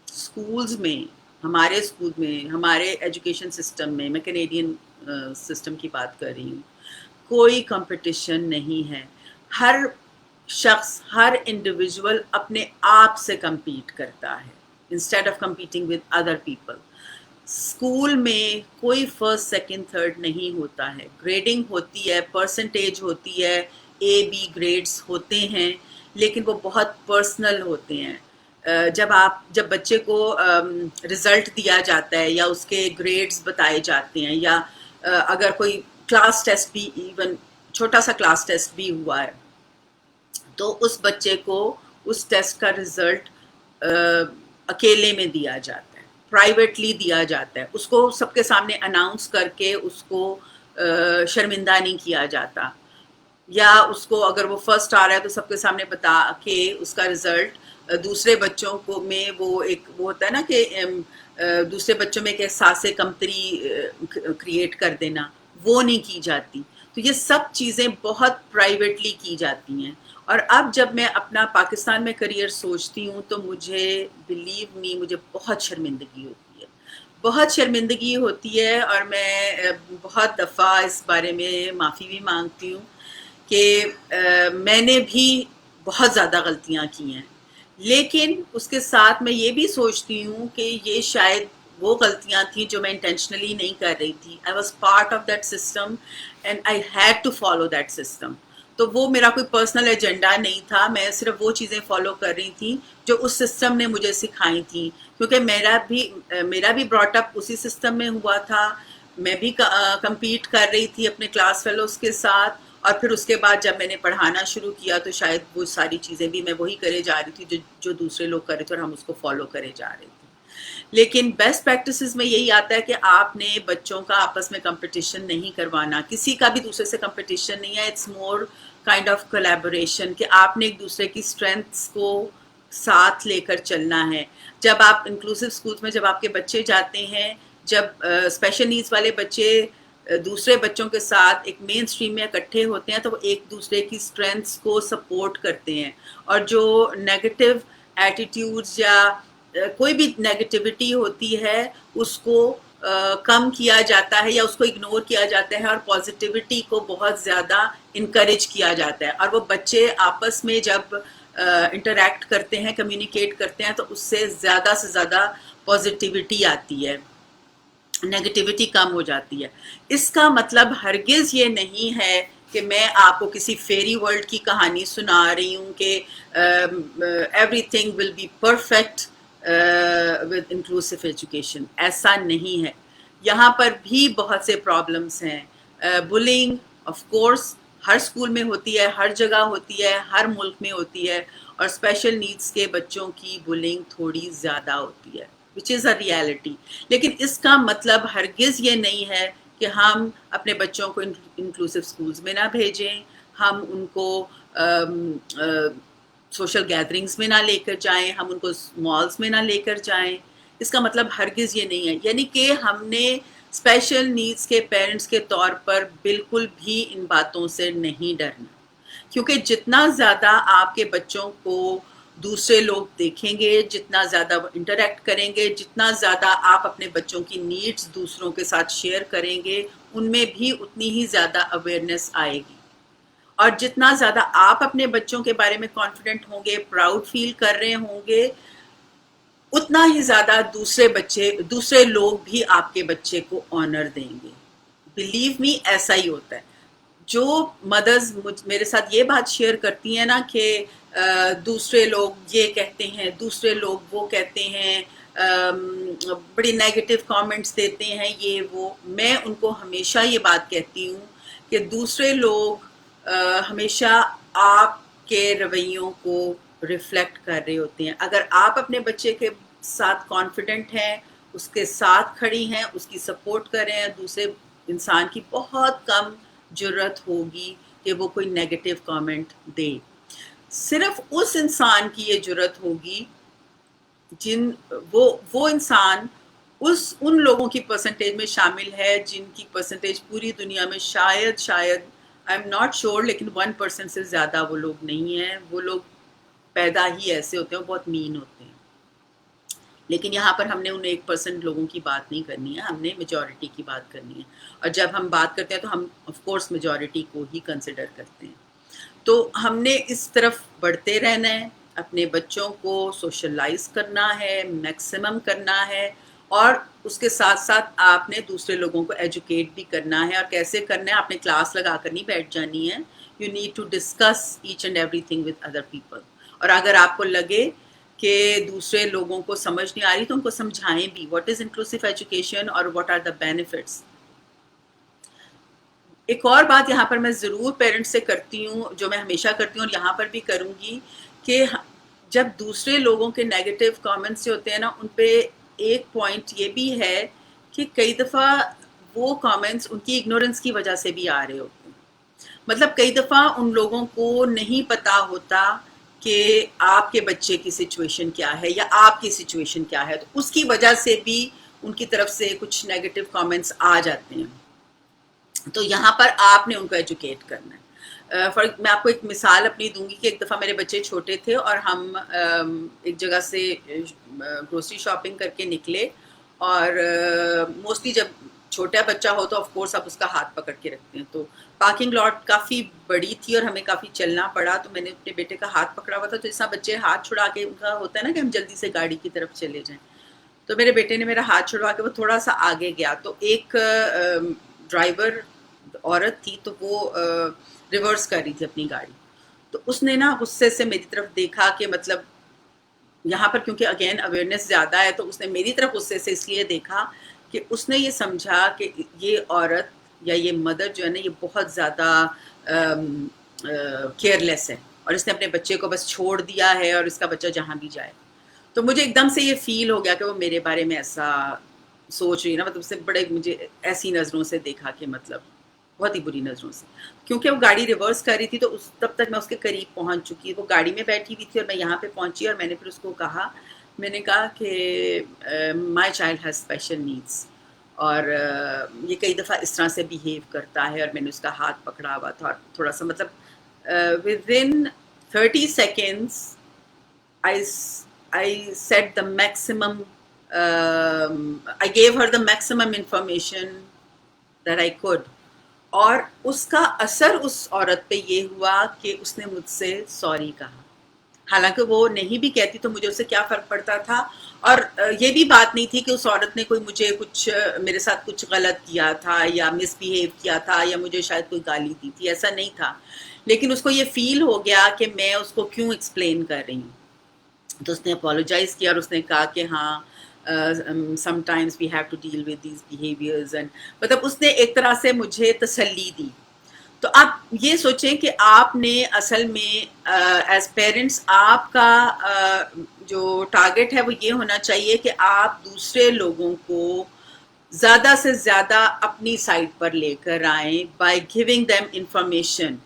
Speaker 1: Schools میں، ہمارے اسکول میں، ہمارے ایجوکیشن سسٹم میں کینیڈین سسٹم کی بات کر رہی ہوں، کوئی کمپٹیشن نہیں ہے. ہر شخص، ہر انڈیویژول اپنے آپ سے کمپیٹ کرتا ہے instead of competing with other people. School میں کوئی فرسٹ سیکنڈ تھرڈ نہیں ہوتا ہے، گریڈنگ ہوتی ہے، پرسنٹیج ہوتی ہے، اے بی گریڈز ہوتے ہیں، لیکن وہ بہت پرسنل ہوتے ہیں. جب بچے کو رزلٹ دیا جاتا ہے یا اس کے گریڈز بتائے جاتے ہیں، یا اگر کوئی کلاس ٹیسٹ بھی، ایون چھوٹا سا کلاس ٹیسٹ بھی ہوا ہے، تو اس بچے کو اس ٹیسٹ کا رزلٹ اکیلے میں دیا جاتا ہے، پرائیویٹلی دیا جاتا ہے. اس کو سب کے سامنے اناؤنس کر کے اس کو شرمندہ نہیں کیا جاتا. یا اس کو اگر وہ فرسٹ آ رہا ہے تو سب کے سامنے بتا کے اس کا رزلٹ دوسرے بچوں کو میں وہ ایک وہ ہوتا ہے نا کہ دوسرے بچوں میں ایک احساس کمتری کریٹ کر دینا، وہ نہیں کی جاتی. تو یہ سب چیزیں بہت پرائیویٹلی کی جاتی ہیں. اور اب جب میں اپنا پاکستان میں کریئر سوچتی ہوں تو مجھے بلیو می مجھے بہت شرمندگی ہوتی ہے، بہت شرمندگی ہوتی ہے. اور میں بہت دفعہ اس بارے میں معافی بھی مانگتی ہوں کہ میں نے بھی بہت زیادہ غلطیاں کی ہیں. لیکن اس کے ساتھ میں یہ بھی سوچتی ہوں کہ یہ شاید وہ غلطیاں تھیں جو میں انٹینشنلی نہیں کر رہی تھی. I was part of that system and I had to follow that system. تو وہ میرا کوئی پرسنل ایجنڈا نہیں تھا، میں صرف وہ چیزیں فالو کر رہی تھی جو اس سسٹم نے مجھے سکھائی تھیں. کیونکہ میرا بھی براٹ اپ اسی سسٹم میں ہوا تھا. میں بھی کمپیٹ کر رہی تھی اپنے کلاس فیلوز کے ساتھ. اور پھر اس کے بعد جب میں نے پڑھانا شروع کیا تو شاید وہ ساری چیزیں بھی میں وہی کرے جا رہی تھی جو دوسرے لوگ کر رہے تھے، اور ہم اس کو فالو کرے جا رہے تھے. لیکن بیسٹ پریکٹسز میں یہی آتا ہے کہ آپ نے بچوں کا آپس میں کمپٹیشن نہیں کروانا، کسی کا بھی دوسرے سے کمپٹیشن نہیں ہے. It's more kind of collaboration کہ آپ نے ایک دوسرے کی اسٹرینتھس کو ساتھ لے کر چلنا ہے. جب آپ انکلوسیو اسکولس میں جب آپ کے بچے جاتے ہیں، جب اسپیشل نیڈس والے بچے دوسرے بچوں کے ساتھ ایک مین اسٹریم میں اکٹھے ہوتے ہیں تو وہ ایک دوسرے کی اسٹرینتھس کو سپورٹ کرتے ہیں. اور جو نیگیٹو ایٹیٹیوڈز یا کوئی بھی نیگیٹیوٹی ہوتی ہے اس کو کم کیا جاتا ہے یا اس کو اگنور کیا جاتا ہے، اور پازیٹیوٹی کو بہت زیادہ انکریج کیا جاتا ہے. اور وہ بچے آپس میں جب انٹریکٹ کرتے ہیں، کمیونیکیٹ کرتے ہیں، تو اس سے زیادہ پازیٹیوٹی آتی ہے، نیگیٹیوٹی کم ہو جاتی ہے. اس کا مطلب ہرگز یہ نہیں ہے کہ میں آپ کو کسی فیری ورلڈ کی کہانی سنا رہی ہوں کہ everything will be perfect with inclusive education. ایسا نہیں ہے، یہاں پر بھی بہت سے پرابلمس ہیں. بلنگ آف کورس ہر اسکول میں ہوتی ہے، ہر جگہ ہوتی ہے، ہر ملک میں ہوتی ہے. اور اسپیشل نیڈس کے بچوں کی بلنگ تھوڑی زیادہ ہوتی ہے، وچ از اے ریالٹی. لیکن اس کا مطلب ہرگز یہ نہیں ہے کہ ہم اپنے بچوں کو انکلوسیو اسکولز میں نہ بھیجیں، ہم ان کو سوشل گیدرنگز میں نہ لے کر جائیں، ہم ان کو مالز میں نہ لے کر جائیں. اس کا مطلب ہرگز یہ نہیں ہے. یعنی کہ ہم نے اسپیشل نیڈس کے پیرنٹس کے طور پر بالکل بھی ان باتوں سے نہیں ڈرنا، کیونکہ جتنا زیادہ آپ کے بچوں کو دوسرے لوگ دیکھیں گے، جتنا زیادہ وہ انٹریکٹ کریں گے، جتنا زیادہ آپ اپنے بچوں کی نیڈز دوسروں کے ساتھ شیئر کریں گے، ان میں بھی اتنی ہی زیادہ اویئرنیس آئے گی. اور جتنا زیادہ آپ اپنے بچوں کے بارے میں کانفیڈنٹ ہوں گے، پراؤڈ فیل کر رہے ہوں گے، اتنا ہی زیادہ دوسرے لوگ بھی آپ کے بچے کو آنر دیں گے. بلیو می ایسا ہی ہوتا ہے. جو مدرز میرے ساتھ یہ بات شیئر کرتی ہیں نا کہ دوسرے لوگ یہ کہتے ہیں، دوسرے لوگ وہ کہتے ہیں، بڑی نیگیٹو کامنٹس دیتے ہیں، یہ وہ، میں ان کو ہمیشہ یہ بات کہتی ہوں کہ دوسرے لوگ ہمیشہ آپ کے رویوں کو ریفلیکٹ کر رہے ہوتے ہیں. اگر آپ اپنے بچے کے ساتھ کانفیڈنٹ ہیں، اس کے ساتھ کھڑی ہیں، اس کی سپورٹ کر رہے ہیں، دوسرے انسان کی بہت کم جرت ہوگی کہ وہ کوئی نیگیٹو کامنٹ دے. صرف اس انسان کی یہ جرت ہوگی وہ انسان ان لوگوں کی پرسنٹیج میں شامل ہے جن کی پرسنٹیج پوری دنیا میں شاید آئی ایم ناٹ شیور، لیکن 1% سے زیادہ وہ لوگ نہیں ہیں. وہ لوگ پیدا ہی ایسے ہوتے ہیں، وہ بہت مین ہوتے ہیں. لیکن یہاں پر ہم نے ان 1% لوگوں کی بات نہیں کرنی ہے، ہم نے میجورٹی کی بات کرنی ہے. اور جب ہم بات کرتے ہیں تو ہم آف کورس میجورٹی کو ہی کنسیڈر کرتے ہیں. تو ہم نے اس طرف بڑھتے رہنا ہے، اپنے بچوں کو سوشلائز کرنا ہے، میکسیمم کرنا ہے. اور اس کے ساتھ ساتھ آپ نے دوسرے لوگوں کو ایجوکیٹ بھی کرنا ہے. اور کیسے کرنا ہے؟ آپ نے کلاس لگا کر نہیں بیٹھ جانی ہے. You need to discuss each and everything with other people. اور اگر آپ کو لگے کہ دوسرے لوگوں کو سمجھ نہیں آ رہی تو ان کو سمجھائیں بھی واٹ از انکلوسیو ایجوکیشن اور واٹ آر دا بینیفٹس. ایک اور بات یہاں پر میں ضرور پیرنٹس سے کرتی ہوں، جو میں ہمیشہ کرتی ہوں اور یہاں پر بھی کروں گی، کہ جب دوسرے لوگوں کے نیگیٹو کامنٹس ہوتے ہیں نا، ان پہ ایک پوائنٹ یہ بھی ہے کہ کئی دفعہ وہ کامنٹس ان کی اگنورنس کی وجہ سے بھی آ رہے ہوتے ہیں. مطلب کئی دفعہ ان لوگوں کو نہیں پتا ہوتا کہ آپ کے بچے کی سچویشن کیا ہے یا آپ کی سچویشن کیا ہے، تو اس کی وجہ سے بھی ان کی طرف سے کچھ نیگیٹو کامنٹس آ جاتے ہیں. تو یہاں پر آپ نے ان کو ایجوکیٹ کرنا ہے. میں آپ کو ایک مثال اپنی دوں گی کہ ایک دفعہ میرے بچے چھوٹے تھے اور ہم ایک جگہ سے گروسری شاپنگ کر کے نکلے، اور موسٹلی جب چھوٹا بچہ ہو تو آف کورس آپ اس کا ہاتھ پکڑ کے رکھتے ہیں. تو پارکنگ لاٹ کافی بڑی تھی اور ہمیں کافی چلنا پڑا، تو میں نے اپنے بیٹے کا ہاتھ پکڑا ہوا تھا. تو جیسا بچے ہاتھ چھڑا کے ان کا ہوتا ہے نا کہ ہم جلدی سے گاڑی کی طرف چلے جائیں، تو میرے بیٹے نے میرا ہاتھ چھڑوا کے وہ تھوڑا سا آگے گیا. تو ایک ڈرائیور عورت تھی، تو وہ ریورس کر رہی تھی اپنی گاڑی. تو اس نے نا غصے سے میری طرف دیکھا کہ مطلب یہاں پر کیونکہ اگین اویئرنیس زیادہ ہے، تو اس نے میری طرف غصے سے اس لیے دیکھا کہ اس نے یہ سمجھا کہ یہ عورت یا یہ مدر جو ہے نا، یہ بہت زیادہ کیئرلیس ہے اور اس نے اپنے بچے کو بس چھوڑ دیا ہے اور اس کا بچہ جہاں بھی جائے. تو مجھے ایک دم سے یہ فیل ہو گیا کہ وہ میرے بارے میں ایسا سوچ رہی نا، مطلب سے بڑے مجھے ایسی نظروں سے دیکھا کہ مطلب بہت ہی بری نظروں سے. کیونکہ وہ گاڑی ریورس کر رہی تھی تو تب تک میں اس کے قریب پہنچ چکی. وہ گاڑی میں بیٹھی ہوئی تھی اور میں یہاں پہ پہنچی، اور میں نے پھر اس کو کہا، میں نے کہا کہ مائی چائلڈ ہیز اسپیشل نیڈس، اور یہ کئی دفعہ اس طرح سے بیہیو کرتا ہے. اور میں نے اس کا ہاتھ پکڑا ہوا تھا، اور تھوڑا سا مطلب with in 30 seconds I said the maximum, I gave her the maximum information that I could. اور اس کا اثر اس عورت پہ یہ ہوا کہ اس نے مجھ سے سوری کہا. حالانکہ وہ نہیں بھی کہتی تو مجھے اس سے کیا فرق پڑتا تھا. اور یہ بھی بات نہیں تھی کہ اس عورت نے کوئی مجھے کچھ میرے ساتھ کچھ غلط کیا تھا یا مس بیہیو کیا تھا یا مجھے شاید کوئی گالی دی تھی، ایسا نہیں تھا. لیکن اس کو یہ فیل ہو گیا کہ میں اس کو کیوں ایکسپلین کر رہی ہوں. تو اس نے اپولوجائز کیا اور اس نے کہا کہ ہاں sometimes we have to deal with these behaviors. And مطلب اس نے ایک طرح سے مجھے تسلی دی. تو آپ یہ سوچیں کہ آپ نے اصل میں ایز پیرنٹس آپ کا جو ٹارگٹ ہے وہ یہ ہونا چاہیے کہ آپ دوسرے لوگوں کو زیادہ سے زیادہ اپنی سائڈ پر لے کر آئیں بائی گیونگ دیم انفارمیشن.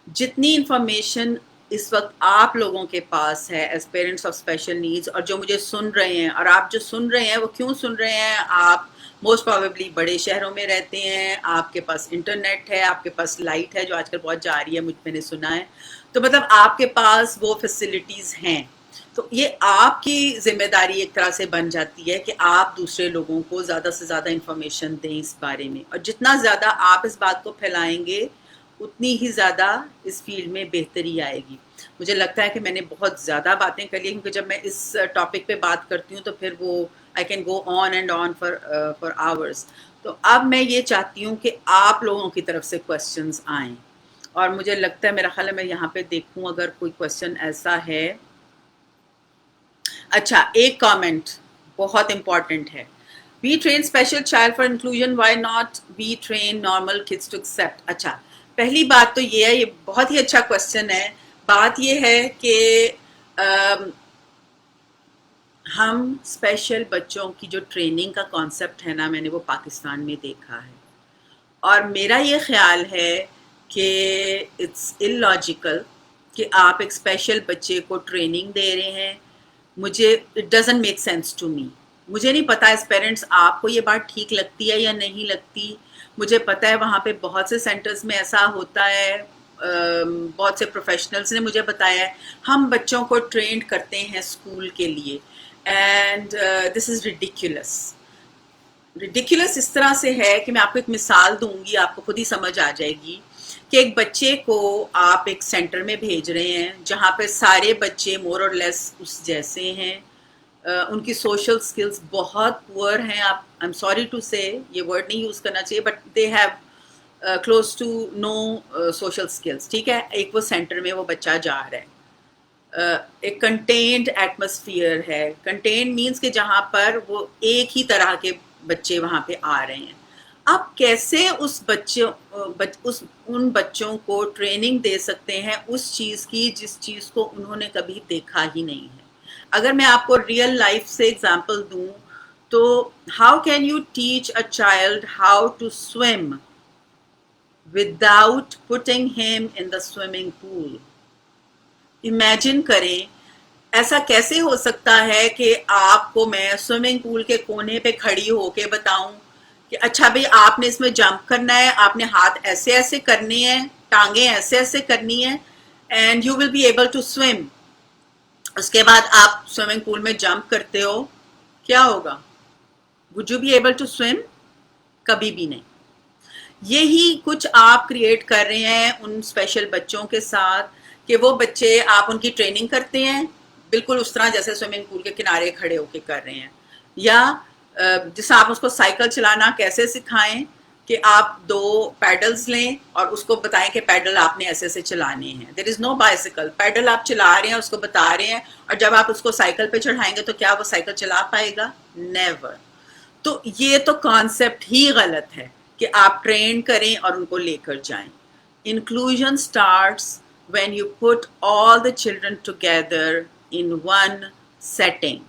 Speaker 1: جتنی انفارمیشن اس وقت آپ لوگوں کے پاس ہے as parents of special needs, اور جو مجھے سن رہے ہیں، اور آپ جو سن رہے ہیں وہ کیوں سن رہے ہیں؟ آپ موسٹ پروبیبلی بڑے شہروں میں رہتے ہیں، آپ کے پاس انٹرنیٹ ہے، آپ کے پاس لائٹ ہے جو آج کل بہت جا رہی ہے، میں نے سنا ہے. تو مطلب آپ کے پاس وہ فیسلٹیز ہیں. تو یہ آپ کی ذمہ داری ایک طرح سے بن جاتی ہے کہ آپ دوسرے لوگوں کو زیادہ سے زیادہ انفارمیشن دیں اس بارے میں. اور جتنا زیادہ آپ اس بات کو پھیلائیں گے اتنی ہی زیادہ اس فیلڈ میں بہتری آئے گی. مجھے لگتا ہے کہ میں نے بہت زیادہ باتیں کر لی، کیونکہ جب میں اس ٹاپک پہ بات کرتی ہوں تو پھر وہ I can go on and on for hours. تو اب میں یہ چاہتی ہوں کہ آپ لوگوں کی طرف سے کویسچنز آئیں، اور مجھے لگتا ہے، میرا خیال ہے میں یہاں پہ دیکھوں اگر کوئی کویسچن ایسا ہے. اچھا، ایک کامنٹ بہت امپورٹنٹ ہے. We train special child for inclusion, why not we train normal kids to accept. اچھا، پہلی بات تو یہ ہے، یہ بہت ہی اچھا کویسچن ہے. بات یہ ہے کہ ہم اسپیشل بچوں کی جو ٹریننگ کا کانسیپٹ ہے نا، میں نے وہ پاکستان میں دیکھا ہے، اور میرا یہ خیال ہے کہ اٹس illogical کہ آپ ایک اسپیشل بچے کو ٹریننگ دے رہے ہیں. مجھے it doesn't make sense to me. مجھے نہیں پتا ایز پیرنٹس آپ کو یہ بات ٹھیک لگتی ہے یا نہیں لگتی. مجھے پتا ہے وہاں پہ بہت سے سینٹرز میں ایسا ہوتا ہے، بہت سے پروفیشنلز نے مجھے بتایا ہے. ہم بچوں کو ٹرینڈ کرتے ہیں اسکول کے لیے، and this is ridiculous. Ridiculous اس طرح سے ہے کہ میں آپ کو ایک مثال دوں گی، آپ کو خود ہی سمجھ آ جائے گی. کہ ایک بچے کو آپ ایک سینٹر میں بھیج رہے ہیں جہاں پہ سارے بچے مور اور لیس اس جیسے ہیں، ان کی سوشل اسکلس بہت پور ہیں. آپ آئی ایم سوری ٹو سے یہ ورڈ نہیں یوز کرنا چاہیے, but they have close to no social skills. ٹھیک ہے, ایک وہ سینٹر میں وہ بچہ جا رہا ہے, ایک کنٹینڈ ایٹماسفیئر ہے. کنٹینڈ مینس کہ جہاں پر وہ ایک ہی طرح کے بچے وہاں پہ آ رہے ہیں. آپ کیسے ان بچوں کو ٹریننگ دے سکتے ہیں اس چیز کی جس چیز کو انہوں نے کبھی دیکھا ہی نہیں ہے. اگر میں آپ کو ریئل لائف سے ایگزامپل دوں تو how can you teach a child how to swim without putting him in the swimming pool? Imagine کریں, ایسا کیسے ہو سکتا ہے کہ آپ کو میں سوئمنگ پول کے کونے پہ کھڑی ہو کے بتاؤں کہ اچھا بھئی آپ نے اس میں جمپ کرنا ہے, آپ نے ہاتھ ایسے ایسے کرنے ہیں, ٹانگیں ایسے ایسے کرنی ہیں, and you will be able to swim. اس کے بعد آپ سوئمنگ پول میں جمپ کرتے ہو, کیا ہوگا؟ Would you be able to swim? کبھی بھی نہیں. یہی کچھ آپ کریٹ کر رہے ہیں ان اسپیشل بچوں کے ساتھ کہ وہ بچے آپ ان کی ٹریننگ کرتے ہیں بالکل اس طرح جیسے سوئمنگ پول کے کنارے کھڑے ہو کے کر رہے ہیں, یا جیسے آپ اس کو سائیکل چلانا کیسے سکھائیں کہ آپ 2 پیڈلز لیں اور اس کو بتائیں کہ پیڈل آپ نے ایسے ایسے چلانے ہیں. دیر از نو بائیسیکل, پیڈل آپ چلا رہے ہیں, اس کو بتا رہے ہیں, اور جب آپ اس کو سائیکل پہ چڑھائیں گے تو کیا وہ سائیکل چلا پائے گا؟ نیور. تو یہ تو کانسیپٹ ہی غلط ہے کہ آپ ٹرین کریں اور ان کو لے کر جائیں. Inclusion starts when you put all the children together in one setting,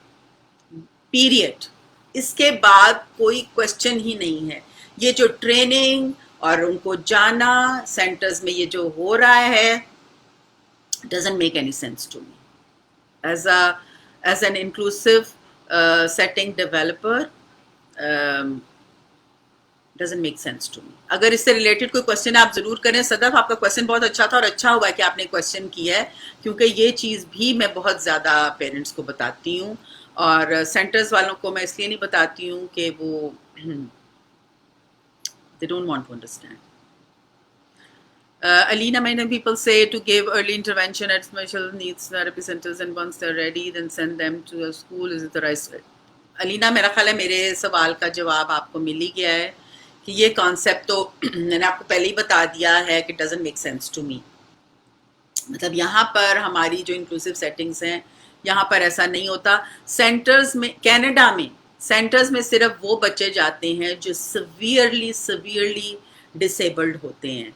Speaker 1: period. اس کے بعد کوئی کوشچن ہی نہیں ہے. یہ جو ٹریننگ اور ان کو جانا سینٹرز میں یہ جو ہو رہا ہے doesn't make any sense to me. As an inclusive setting developer, doesn't make sense to me. اگر اس سے ریلیٹڈ کوئی کوشچن آپ ضرور کریں. صدف آپ کا کوشچن بہت اچھا تھا اور اچھا ہوا کہ آپ نے کوشچن کیا ہے, کیونکہ یہ چیز بھی میں بہت زیادہ پیرنٹس کو بتاتی ہوں, اور سینٹرز والوں کو میں اس لیے نہیں بتاتی ہوں کہ وہ they don't want to understand. Alina, many people say to give early intervention at special needs therapy centers, and once they're ready then send them to a school. Is it the right way? Alina, میرا خیال ہے میرے سوال کا جواب آپ کو مل ہی گیا ہے کہ یہ کانسیپٹ تو میں نے آپ کو پہلے ہی بتا دیا ہے کہ doesn't make sense to me. مطلب یہاں پر ہماری جو انکلوسیو سیٹنگز ہیں یہاں پر ایسا نہیں ہوتا. سینٹرز میں, کینیڈا میں سینٹرز میں صرف وہ بچے جاتے ہیں جو سیویئرلی ڈسیبلڈ ہوتے ہیں,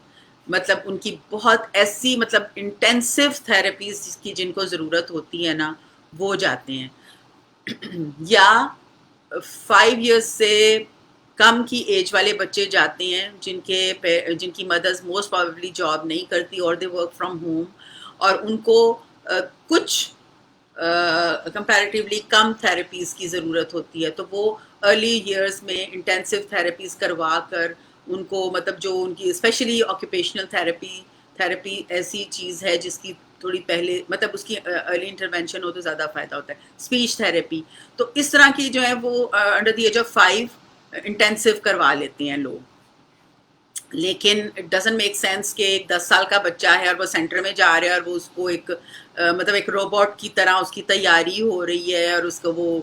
Speaker 1: مطلب ان کی بہت ایسی مطلب انٹینسیو تھراپیز کی جن کو ضرورت ہوتی ہے نا, وہ جاتے ہیں. یا 5 ایئرس سے کم کی ایج والے بچے جاتے ہیں جن کی مدرز موسٹ پروبیبلی جاب نہیں کرتی اور دے ورک فرام ہوم, اور ان کو کچھ کمپیریٹیولی کم تھراپیز کی ضرورت ہوتی ہے, تو وہ ارلی ایئرز میں انٹینسیو تھراپیز کروا کر ان کو مطلب جو ان کی اسپیشلی آکوپیشنل تھراپی ایسی چیز ہے جس کی تھوڑی پہلے مطلب اس کی ارلی انٹرونشن ہو تو زیادہ فائدہ ہوتا ہے. اسپیچ تھراپی تو اس طرح کی جو ہے وہ انڈر دی ایج آف 5 انٹینسیو کروا لیتے ہیں لوگ. لیکن اٹ ڈزنٹ میک سینس کہ ایک 10 سال کا بچہ ہے اور وہ سینٹر میں جا رہا ہے اور وہ اس کو ایک مطلب ایک روبوٹ کی طرح اس کی تیاری ہو رہی ہے اور اس کو وہ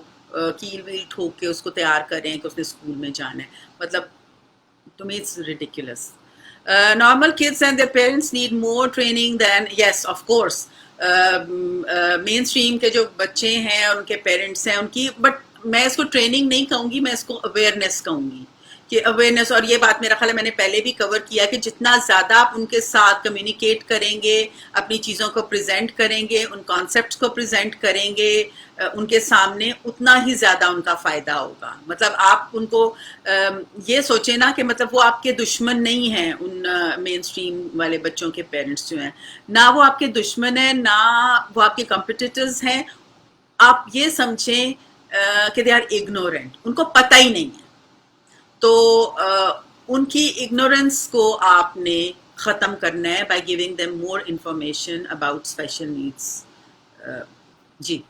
Speaker 1: کیل ویل ٹھوک کے اس کو تیار کریں کہ اس نے اسکول میں جانا ہے. مطلب to me it's ridiculous. Normal kids and their parents need more training than, yes of course, mainstream کے جو بچے ہیں اور ان کے پیرنٹس ہیں ان کی, بٹ میں اس کو ٹریننگ نہیں کہوں گی, میں اس کو اویئرنیس کہوں گی کہ اویئرنیس. اور یہ بات میرا خیال ہے میں نے پہلے بھی کور کیا کہ جتنا زیادہ آپ ان کے ساتھ کمیونیکیٹ کریں گے, اپنی چیزوں کو پریزنٹ کریں گے, ان کانسیپٹس کو پریزنٹ کریں گے ان کے سامنے, اتنا ہی زیادہ ان کا فائدہ ہوگا. مطلب آپ ان کو یہ سوچیں نا کہ مطلب وہ آپ کے دشمن نہیں ہیں, ان مین اسٹریم والے بچوں کے پیرنٹس جو ہیں, نہ وہ آپ کے دشمن ہیں نہ وہ آپ کے کمپٹیٹرز ہیں. آپ یہ سمجھیں کہ دے آر اگنورینٹ, ان کو پتہ ہی نہیں ہے. تو ان کی اگنورینس کو آپ نے ختم کرنا ہے by giving them more information about special needs. جی.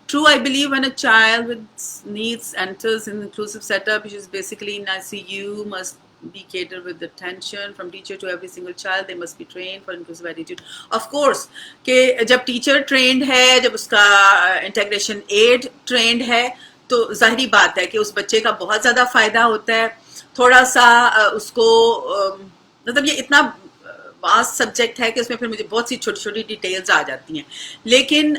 Speaker 1: True, I believe when a child with needs enters an inclusive setup, which is basically in ICU, must be catered with attention from teacher to every single child. They must be trained for inclusive attitude. Of course کہ جب teacher trend ہے, جب اس کا integration add trend ہے, تو ظاہری بات ہے کہ اس بچے کا بہت زیادہ فائدہ ہوتا ہے. تھوڑا سا اس کو مطلب یہ اتنا واسٹ سبجیکٹ ہے کہ اس میں پھر مجھے بہت سی چھوٹی چھوٹی ڈیٹیلز آ جاتی ہیں, لیکن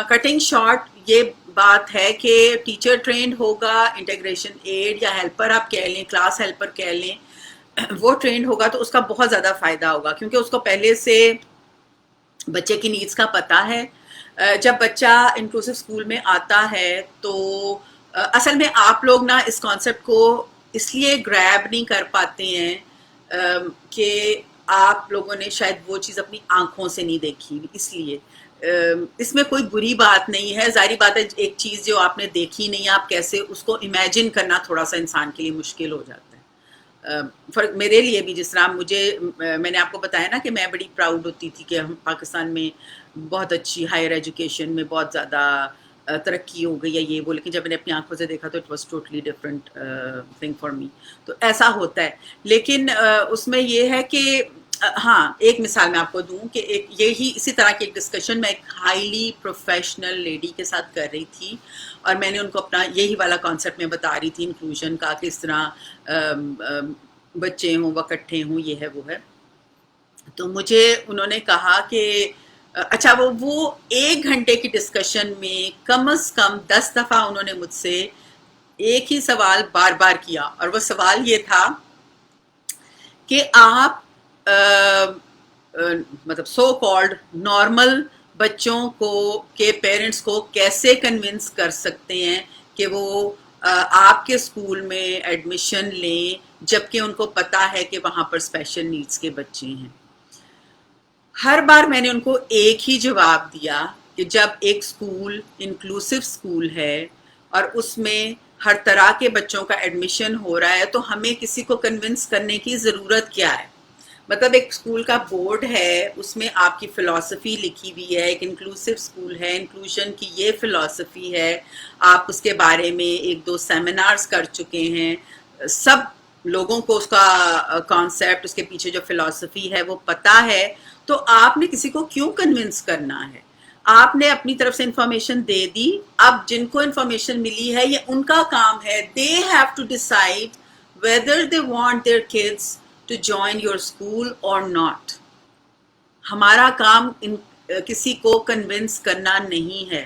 Speaker 1: کٹنگ شارٹ یہ بات ہے کہ ٹیچر ٹرینڈ ہوگا, انٹیگریشن ایڈ یا ہیلپر آپ کہہ لیں, کلاس ہیلپر کہہ لیں, وہ ٹرینڈ ہوگا تو اس کا بہت زیادہ فائدہ ہوگا, کیونکہ اس کو پہلے سے بچے کی نیڈس کا پتہ ہے. جب بچہ انکلوسیو اسکول میں آتا ہے تو اصل میں آپ لوگ نا اس کانسیپٹ کو اس لیے گریب نہیں کر پاتے ہیں کہ آپ لوگوں نے شاید وہ چیز اپنی آنکھوں سے نہیں دیکھی, اس لیے اس میں کوئی بری بات نہیں ہے. ظاہری بات ہے ایک چیز جو آپ نے دیکھی نہیں, آپ کیسے اس کو امیجن کرنا تھوڑا سا انسان کے لیے مشکل ہو جاتا ہے. فرق میرے لیے بھی, جس طرح میں نے آپ کو بتایا نا کہ میں بڑی پراؤڈ ہوتی تھی کہ ہم پاکستان میں بہت اچھی ہائر ایجوکیشن میں بہت زیادہ ترقی ہو گئی ہے یہ وہ, لیکن جب میں نے اپنی آنکھوں سے دیکھا تو it was totally different thing for me. تو ایسا ہوتا ہے, لیکن اس میں یہ ہے کہ ہاں ایک مثال میں آپ کو دوں کہ ایک یہی اسی طرح کی ایک ڈسکشن میں ایک ہائیلی پروفیشنل لیڈی کے ساتھ کر رہی تھی, اور میں نے ان کو اپنا یہی والا کانسیپٹ میں بتا رہی تھی انکلوژن کا, کہ اس طرح بچے ہوں وہ کٹھے ہوں, یہ ہے وہ ہے. تو مجھے انہوں نے کہا کہ اچھا وہ 1 گھنٹے کی ڈسکشن میں کم از کم 10 دفعہ انہوں نے مجھ سے ایک ہی سوال بار بار کیا, اور وہ سوال یہ تھا کہ آپ مطلب سو کالڈ نارمل بچوں کو کے پیرنٹس کو کیسے کنونس کر سکتے ہیں کہ وہ آپ کے اسکول میں ایڈمیشن لیں جبکہ ان کو پتہ ہے کہ وہاں پر اسپیشل نیڈس کے بچے ہیں. ہر بار میں نے ان کو ایک ہی جواب دیا کہ جب ایک اسکول انکلوسیو اسکول ہے اور اس میں ہر طرح کے بچوں کا ایڈمیشن ہو رہا ہے تو ہمیں کسی کو کنونس کرنے کی ضرورت کیا ہے. مطلب ایک اسکول کا بورڈ ہے, اس میں آپ کی فلسفی لکھی ہوئی ہے, ایک انکلوسیو اسکول ہے, انکلوژن کی یہ فلسفی ہے, آپ اس کے بارے میں 1-2 سیمینارز کر چکے ہیں, سب لوگوں کو اس کا کانسیپٹ, اس کے پیچھے جو فلسفی ہے وہ پتہ ہے, تو آپ نے کسی کو کیوں کنونس کرنا ہے. آپ نے اپنی طرف سے انفارمیشن دے دی, اب جن کو انفارمیشن ملی ہے یہ ان کا کام ہے, they have to decide whether they want their kids to join your school or not. ہمارا کام کسی کو کنونس کرنا نہیں ہے,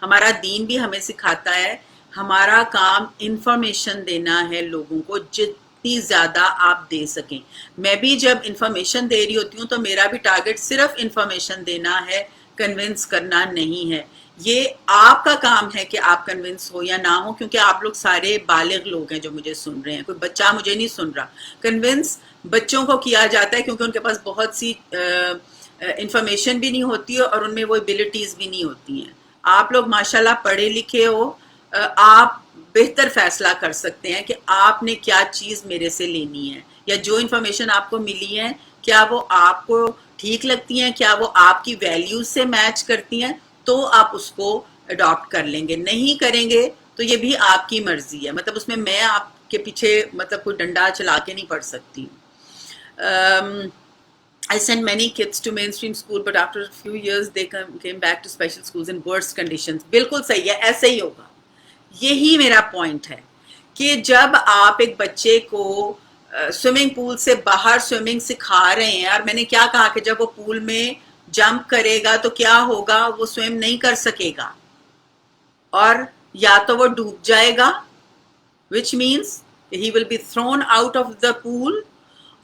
Speaker 1: ہمارا دین بھی ہمیں سکھاتا ہے, ہمارا کام انفارمیشن دینا ہے لوگوں کو جتنی زیادہ آپ دے سکیں. میں بھی جب انفارمیشن دے رہی ہوتی ہوں تو میرا بھی ٹارگٹ صرف انفارمیشن دینا ہے, کنونس کرنا نہیں ہے. یہ آپ کا کام ہے کہ آپ کنونس ہو یا نہ ہو, کیونکہ آپ لوگ سارے بالغ لوگ ہیں جو مجھے سن رہے ہیں, کوئی بچہ مجھے نہیں سن رہا. کنونس بچوں کو کیا جاتا ہے کیونکہ ان کے پاس بہت سی انفارمیشن بھی نہیں ہوتی ہے اور ان میں وہ ایبلٹیز بھی نہیں ہوتی ہیں. آپ لوگ ماشاءاللہ پڑھے لکھے ہو, آپ بہتر فیصلہ کر سکتے ہیں کہ آپ نے کیا چیز میرے سے لینی ہے, یا جو انفارمیشن آپ کو ملی ہے کیا وہ آپ کو ٹھیک لگتی ہیں, کیا وہ آپ کی ویلیوز سے میچ کرتی ہیں, تو آپ اس کو اڈاپٹ کر لیں گے. نہیں کریں گے تو یہ بھی آپ کی مرضی ہے, مطلب اس میں آپ کے پیچھے مطلب کوئی ڈنڈا چلا کے نہیں پڑھ سکتی. I sent many kids to mainstream school, but after a few years they came back to special schools in worse conditions. بالکل صحیح ہے, ایسے ہی ہوگا. یہی میرا پوائنٹ ہے کہ جب آپ ایک بچے کو سوئمنگ پول سے باہر سوئمنگ سکھا رہے ہیں, اور میں نے کیا کہا کہ جب وہ پول میں جمپ کرے گا تو کیا ہوگا, وہ سوئم نہیں کر سکے گا, اور یا تو وہ ڈوب جائے گا, which means he will be thrown out of the pool,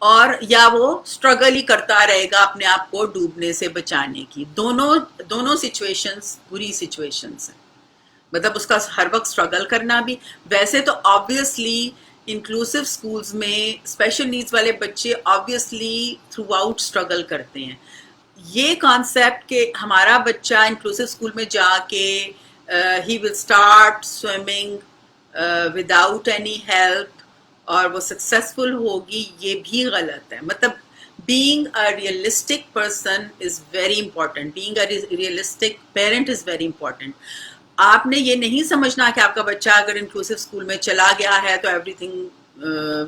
Speaker 1: اور یا وہ اسٹرگل ہی کرتا رہے گا اپنے آپ کو ڈوبنے سے بچانے کی. دونوں سچویشنز بری سچویشنز ہیں, مطلب اس کا ہر وقت اسٹرگل کرنا بھی. ویسے تو آبویسلی انکلوسیو اسکولز میں اسپیشل نیڈس والے بچے آبویسلی تھرو آؤٹ اسٹرگل کرتے ہیں. یہ کانسیپٹ کہ ہمارا بچہ انکلوسیو اسکول میں جا کے ہی will start swimming without any help اور وہ سکسیزفل ہوگی, یہ بھی غلط ہے. مطلب being a realistic person is very important, being a realistic parent is very important. آپ نے یہ نہیں سمجھنا کہ آپ کا بچہ اگر انکلوسیو اسکول میں چلا گیا ہے تو everything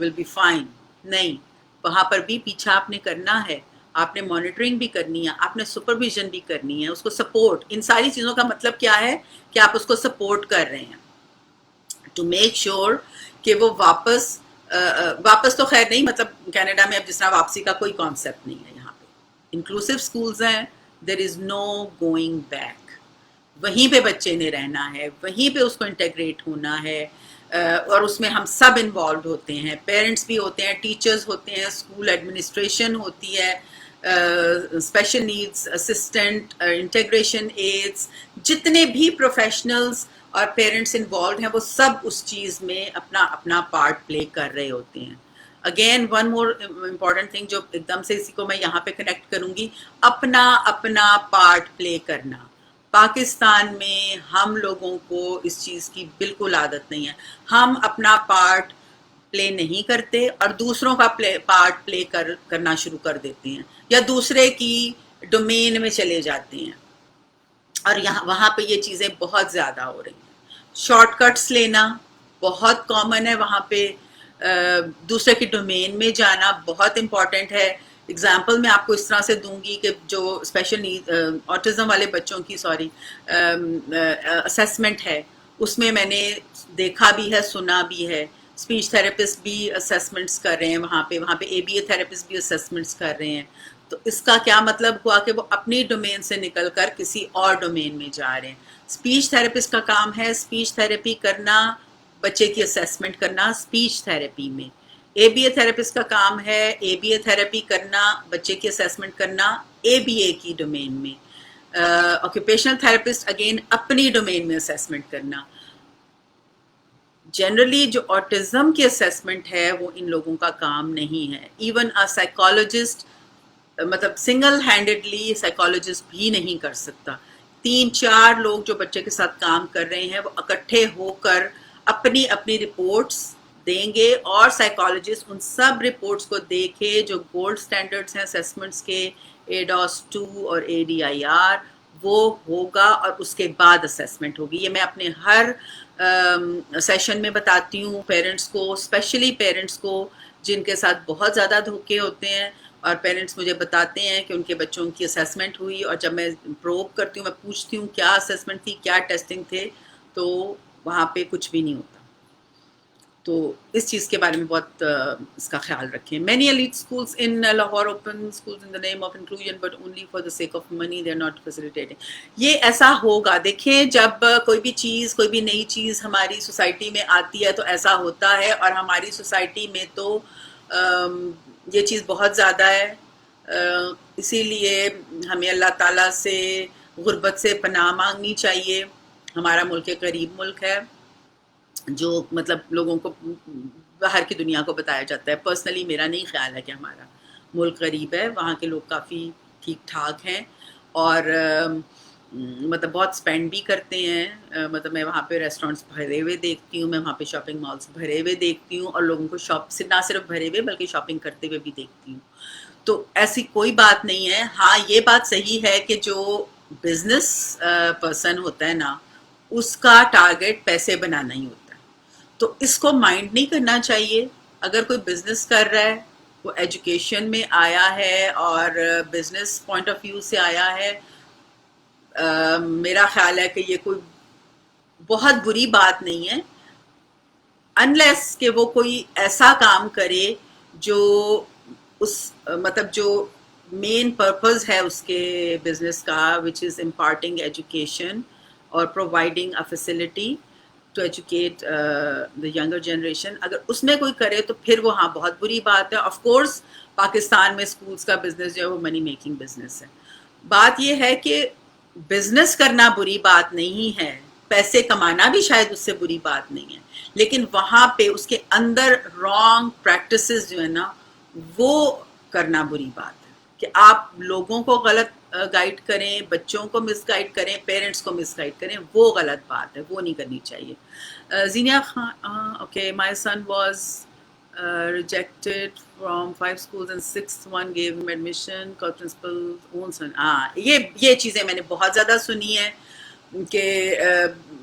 Speaker 1: will be fine. نہیں, وہاں پر بھی پیچھا آپ نے کرنا ہے, آپ نے مانیٹرنگ بھی کرنی ہے, آپ نے سپرویژن بھی کرنی ہے, اس کو سپورٹ, ان ساری چیزوں کا مطلب کیا ہے کہ آپ اس کو سپورٹ کر رہے ہیں ٹو میک شیور کہ وہ واپس تو خیر نہیں, مطلب کینیڈا میں اب جس طرح واپسی کا کوئی کانسیپٹ نہیں ہے, یہاں پہ انکلوسیو اسکولز ہیں, دیر از نو گوئنگ بیک, وہیں پہ بچے نے رہنا ہے, وہیں پہ اس کو انٹیگریٹ ہونا ہے, اور اس میں ہم سب انوالوڈ ہوتے ہیں, پیرنٹس بھی ہوتے ہیں, ٹیچرز ہوتے ہیں, اسکول ایڈمنسٹریشن ہوتی ہے, special needs assistant, integration aides, جتنے بھی پروفیشنلز اور پیرنٹس انوالوڈ ہیں وہ سب اس چیز میں اپنا اپنا پارٹ پلے کر رہے ہوتے ہیں. Again one more important thing جو ایک دم سے اسی کو میں یہاں پہ کنیکٹ کروں گی, اپنا اپنا پارٹ پلے کرنا. پاکستان میں ہم لوگوں کو اس چیز کی بالکل عادت نہیں ہے, ہم اپنا پارٹ پلے نہیں کرتے اور دوسروں کا پارٹ پلے کرنا شروع کر دیتے ہیں, یا دوسرے کی ڈومین میں چلے جاتے ہیں, اور وہاں پہ یہ چیزیں بہت زیادہ ہو رہی ہیں. شارٹ کٹس لینا بہت کامن ہے وہاں پہ, دوسرے کی ڈومین میں جانا بہت امپورٹنٹ ہے. اگزامپل میں آپ کو اس طرح سے دوں گی کہ جو اسپیشل نیڈ آٹزم والے بچوں کی اسیسمنٹ ہے, اس میں میں نے دیکھا بھی ہے, سنا بھی ہے, اسپیچ تھراپسٹ بھی اسیسمنٹس کر رہے ہیں وہاں پہ اے بی اے تھراپسٹ بھی اسیسمنٹس کر رہے ہیں. تو اس کا کیا مطلب ہوا کہ وہ اپنی ڈومین سے نکل کر کسی اور ڈومین میں جا رہے ہیں. اسپیچ تھراپسٹ کا کام ہے اسپیچ تھراپی کرنا, بچے کی اسیسمنٹ کرنا اسپیچ تھراپی میں. اے بی اے تھراپسٹ کا کام ہے اے بی اے تھراپی کرنا, بچے کی اسیسمنٹ کرنا اے بی اے کی ڈومین میں. آکوپیشنل تھراپسٹ اگین اپنی ڈومین میں اسیسمنٹ کرنا. جنرلی جو آٹزم کی اسیسمنٹ ہے وہ ان لوگوں کا کام نہیں ہے. ایون سائیکالوجسٹ, مطلب سنگل ہینڈڈلی سائیکالوجسٹ بھی نہیں کر سکتا. 3-4 لوگ جو بچے کے ساتھ کام کر رہے ہیں وہ اکٹھے ہو کر اپنی اپنی رپورٹس دیں گے, اور سائیکالوجسٹ ان سب رپورٹس کو دیکھے جو گولڈ سٹینڈرڈس ہیں اسیسمنٹس کے, ایڈاس 2 اور ADIR, وہ ہوگا اور اس کے بعد اسیسمنٹ ہوگی. یہ میں اپنے ہر سیشن میں بتاتی ہوں پیرنٹس کو, اسپیشلی پیرنٹس کو جن کے ساتھ بہت زیادہ دھوکے ہوتے ہیں, اور پیرنٹس مجھے بتاتے ہیں کہ ان کے بچوں کی اسیسمنٹ ہوئی, اور جب میں پروب کرتی ہوں, میں پوچھتی ہوں کیا اسیسمنٹ تھی, کیا ٹیسٹنگ تھے, تو وہاں پہ کچھ بھی نہیں ہوتا. تو اس چیز کے بارے میں بہت اس کا خیال رکھیں. Many elite schools in Lahore open schools in the name of inclusion but only for the sake of money, they are not facilitating. یہ ایسا ہوگا, دیکھیں جب کوئی بھی چیز, کوئی بھی نئی چیز ہماری سوسائٹی میں آتی ہے تو ایسا ہوتا ہے, اور ہماری سوسائٹی میں تو یہ چیز بہت زیادہ ہے. اسی لیے ہمیں اللہ تعالیٰ سے غربت سے پناہ مانگنی چاہیے. ہمارا ملک قریب ملک ہے جو مطلب لوگوں کو باہر کی دنیا کو بتایا جاتا ہے. پرسنلی میرا نہیں خیال ہے کہ ہمارا ملک غریب ہے, وہاں کے لوگ کافی ٹھیک ٹھاک ہیں, اور مطلب بہت سپینڈ بھی کرتے ہیں. مطلب میں وہاں پہ ریسٹورینٹس بھرے ہوئے دیکھتی ہوں, میں وہاں پہ شاپنگ مالس بھرے ہوئے دیکھتی ہوں, اور لوگوں کو نہ صرف بھرے ہوئے بلکہ شاپنگ کرتے ہوئے بھی دیکھتی ہوں. تو ایسی کوئی بات نہیں ہے. ہاں یہ بات صحیح ہے کہ جو بزنس پرسن ہوتا ہے نا, اس کا ٹارگیٹ پیسے بنانا ہی ہوتا ہے, تو اس کو مائنڈ نہیں کرنا چاہیے. اگر کوئی بزنس کر رہا ہے, وہ ایجوکیشن میں آیا ہے اور بزنس پوائنٹ آف ویو سے آیا ہے, میرا خیال ہے کہ یہ کوئی بہت بری بات نہیں ہے, انلیس کہ وہ کوئی ایسا کام کرے جو اس مطلب جو مین پرپز ہے اس کے بزنس کا, وچ از امپارٹنگ ایجوکیشن اور providing a facility to educate the younger generation. اگر اس میں کوئی کرے تو پھر وہ ہاں بہت بری بات ہے. آف کورس پاکستان میں اسکولس کا بزنس جو ہے وہ منی میکنگ بزنس ہے. بات یہ ہے کہ بزنس کرنا بری بات نہیں ہے, پیسے کمانا بھی شاید اس سے بری بات نہیں ہے, لیکن وہاں پہ اس کے اندر رانگ پریکٹسز جو ہے نا وہ کرنا بری بات ہے. کہ آپ لوگوں کو غلط گائیڈ کریں, بچوں کو مس گائیڈ کریں, پیرنٹس کو مس گائیڈ کریں, وہ غلط بات ہے, وہ نہیں کرنی چاہیے. Zeenia Khan, okay, my son was rejected from 5 schools and 6th one gave him admission, called principal own son. یہ چیزیں میں نے بہت زیادہ سنی ہیں کہ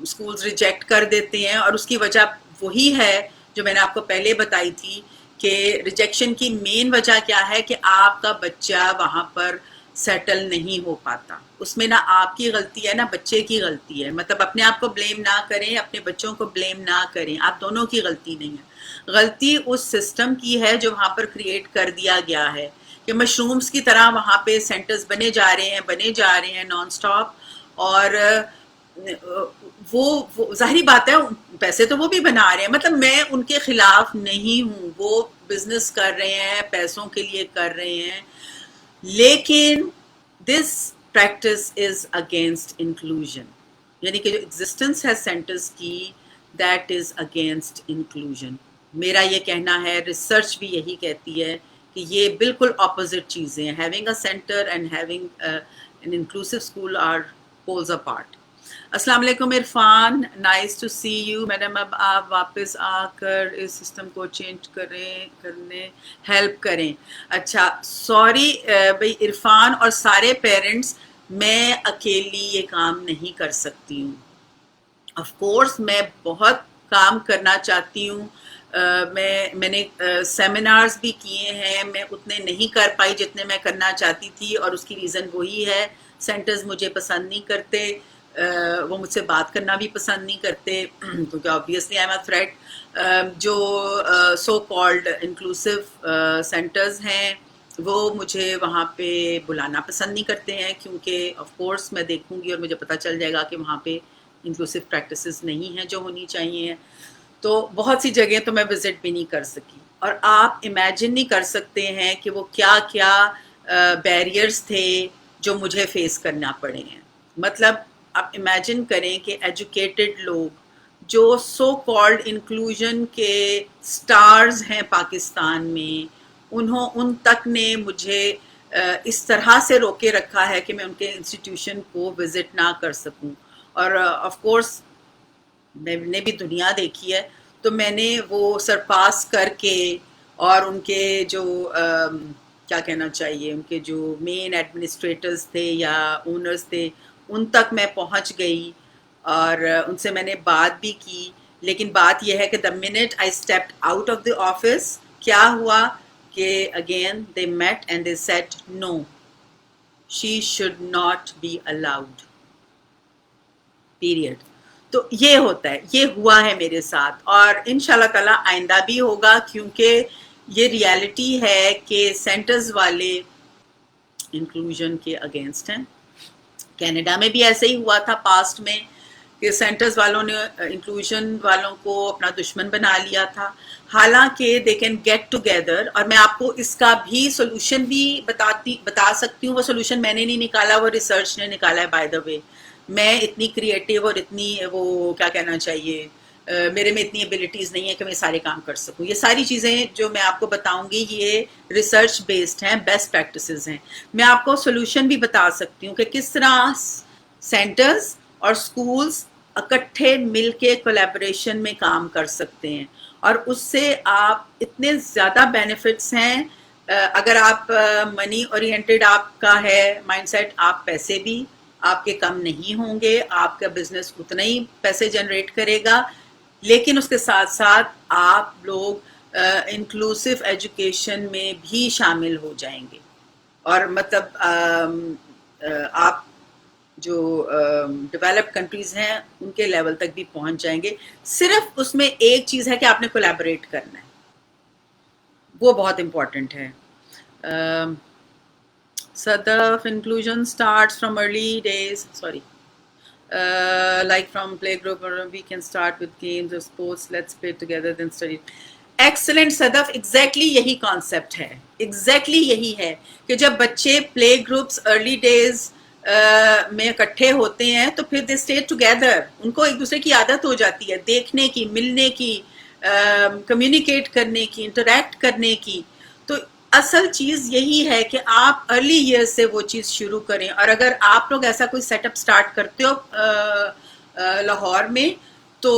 Speaker 1: اسکولز ریجیکٹ کر دیتے ہیں, اور اس کی وجہ وہی ہے جو میں نے آپ کو پہلے بتائی تھی کہ ریجیکشن کی مین وجہ کیا ہے کہ آپ کا بچہ وہاں پر سیٹل نہیں ہو پاتا. اس میں نہ آپ کی غلطی ہے نہ بچے کی غلطی ہے. مطلب اپنے آپ کو بلیم نہ کریں, اپنے بچوں کو بلیم نہ کریں, آپ دونوں کی غلطی نہیں ہے. غلطی اس سسٹم کی ہے جو وہاں پر کریٹ کر دیا گیا ہے کہ مشرومز کی طرح وہاں پہ سینٹرز بنے جا رہے ہیں نان سٹاپ. اور وہ ظاہری بات ہے, پیسے تو وہ بھی بنا رہے ہیں. مطلب میں ان کے خلاف نہیں ہوں, وہ بزنس کر رہے ہیں, پیسوں کے لیے کر رہے ہیں, لیکن this practice is against inclusion. یعنی کہ جو ایگزسٹنس ہے سینٹرز کی, دیٹ از اگینسٹ انکلوژن. میرا یہ کہنا ہے, ریسرچ بھی یہی کہتی ہے کہ یہ بالکل اپوزٹ چیزیں ہیں. Having a center and having an inclusive school are poles apart. السلام علیکم Irfan, nice to see you. Madam اب آپ واپس آ کر اس سسٹم کو چینج کرنے ہیلپ کریں. اچھا سوری بھائی عرفان اور سارے پیرنٹس, میں اکیلی یہ کام نہیں کر سکتی ہوں. آف کورس میں بہت کام کرنا چاہتی ہوں. میں نے سیمینارز بھی کیے ہیں, میں اتنے نہیں کر پائی جتنے میں کرنا چاہتی تھی, اور اس کی ریزن وہی ہے, سینٹرز مجھے پسند نہیں کرتے, وہ مجھ سے بات کرنا بھی پسند نہیں کرتے کیونکہ obviously I am a threat. جو سو کالڈ انکلوسیو سینٹرز ہیں وہ مجھے وہاں پہ بلانا پسند نہیں کرتے ہیں, کیونکہ آف کورس میں دیکھوں گی اور مجھے پتہ چل جائے گا کہ وہاں پہ انکلوسیو پریکٹسز نہیں ہیں جو ہونی چاہیے. تو بہت سی جگہیں تو میں وزٹ بھی نہیں کر سکی, اور آپ امیجن نہیں کر سکتے ہیں کہ وہ کیا کیا بیریئرز تھے جو مجھے فیس کرنا پڑے ہیں. مطلب آپ امیجن کریں کہ ایجوکیٹڈ لوگ جو سو کالڈ انکلوژن کے سٹارز ہیں پاکستان میں, ان تک نے مجھے اس طرح سے روکے رکھا ہے کہ میں ان کے انسٹیٹیوشن کو وزٹ نہ کر سکوں. اور آف کورس میں نے بھی دنیا دیکھی ہے, تو میں نے وہ سرپاس کر کے, اور ان کے جو کیا کہنا چاہیے, ان کے جو مین ایڈمنسٹریٹرز تھے یا اونرز تھے, ان تک میں پہنچ گئی اور ان سے میں نے بات بھی کی. لیکن بات یہ ہے کہ the minute I stepped out of the office, کیا ہوا کہ again they met and they said no, she should not be allowed, period. تو یہ ہوتا ہے, یہ ہوا ہے میرے ساتھ, اور انشاءاللہ تعالیٰ آئندہ بھی ہوگا, کیونکہ یہ ریالٹی ہے کہ سینٹرز والے انکلوژن کے اگینسٹ ہیں. کینیڈا میں بھی ایسے ہی ہوا تھا پاسٹ میں کہ سینٹرز والوں نے انکلوژن والوں کو اپنا دشمن بنا لیا تھا. حالانکہ دے کین گیٹ ٹوگیدر, اور میں آپ کو اس کا بھی سولوشن بھی بتا سکتی ہوں. وہ سولوشن میں نے نہیں نکالا, وہ ریسرچ نے نکالا ہے. بائی دا وے میں اتنی کریٹیو اور اتنی وہ کیا کہنا چاہیے, میرے میں اتنی ایبلٹیز نہیں ہے کہ میں سارے کام کر سکوں. یہ ساری چیزیں جو میں آپ کو بتاؤں گی یہ ریسرچ بیسڈ ہیں, بیسٹ پریکٹسز ہیں. میں آپ کو سولوشن بھی بتا سکتی ہوں کہ کس طرح سینٹرز اور سکولز اکٹھے مل کے کولیبریشن میں کام کر سکتے ہیں, اور اس سے آپ اتنے زیادہ بینیفٹس ہیں. اگر آپ منی اورینٹڈ آپ کا ہے مائنڈ سیٹ, آپ پیسے بھی آپ کے کم نہیں ہوں گے, آپ کا بزنس اتنا ہی پیسے جنریٹ کرے گا, لیکن اس کے ساتھ ساتھ آپ لوگ انکلوسیو ایجوکیشن میں بھی شامل ہو جائیں گے. اور مطلب آپ جو ڈیولپڈ کنٹریز ہیں ان کے لیول تک بھی پہنچ جائیں گے. صرف اس میں ایک چیز ہے کہ آپ نے کولیبریٹ کرنا ہے, وہ بہت امپورٹنٹ ہے. Sadaf, inclusion starts from early days. Sorry. Like from playgroup, or we can start with games or sports. Let's play together, then study. Excellent, Sadaf. Exactly یہی concept ہے. Exactly یہی ہے کہ جب بچے play groups early days میں اکٹھے ہوتے ہیں تو پھر they stay together. ان کو ایک دوسرے کی عادت ہو جاتی ہے دیکھنے کی, ملنے کی, کمیونیکیٹ کرنے کی, انٹریکٹ کرنے کی. تو اصل چیز یہی ہے کہ آپ ارلی ایئر سے وہ چیز شروع کریں. اور اگر آپ لوگ ایسا کوئی سیٹ اپ اسٹارٹ کرتے ہو لاہور میں, تو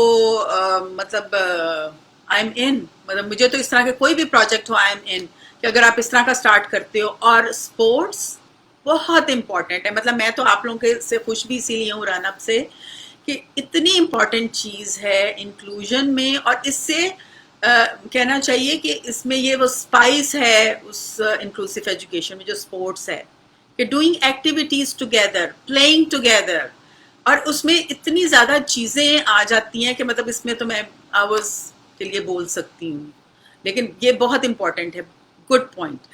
Speaker 1: مطلب آئی ایم ان, مطلب مجھے تو اس طرح کے کوئی بھی پروجیکٹ ہو, آئی ایم ان, کہ اگر آپ اس طرح کا اسٹارٹ کرتے ہو. اور اسپورٹس بہت امپورٹنٹ ہے. مطلب میں تو آپ لوگوں کے سے خوش بھی اسی لیے ہوں رانب سے کہ اتنی امپورٹنٹ چیز ہے انکلوژن میں, اور اس سے کہنا چاہیے کہ اس میں یہ وہ اسپائس ہے اس انکلوسیو ایجوکیشن میں جو اسپورٹس ہے کہ doing activities together, playing together, اور اس میں اتنی زیادہ چیزیں آ جاتی ہیں کہ مطلب اس میں تو میں آورز کے لیے بول سکتی ہوں، لیکن یہ بہت امپورٹنٹ ہے. Good point.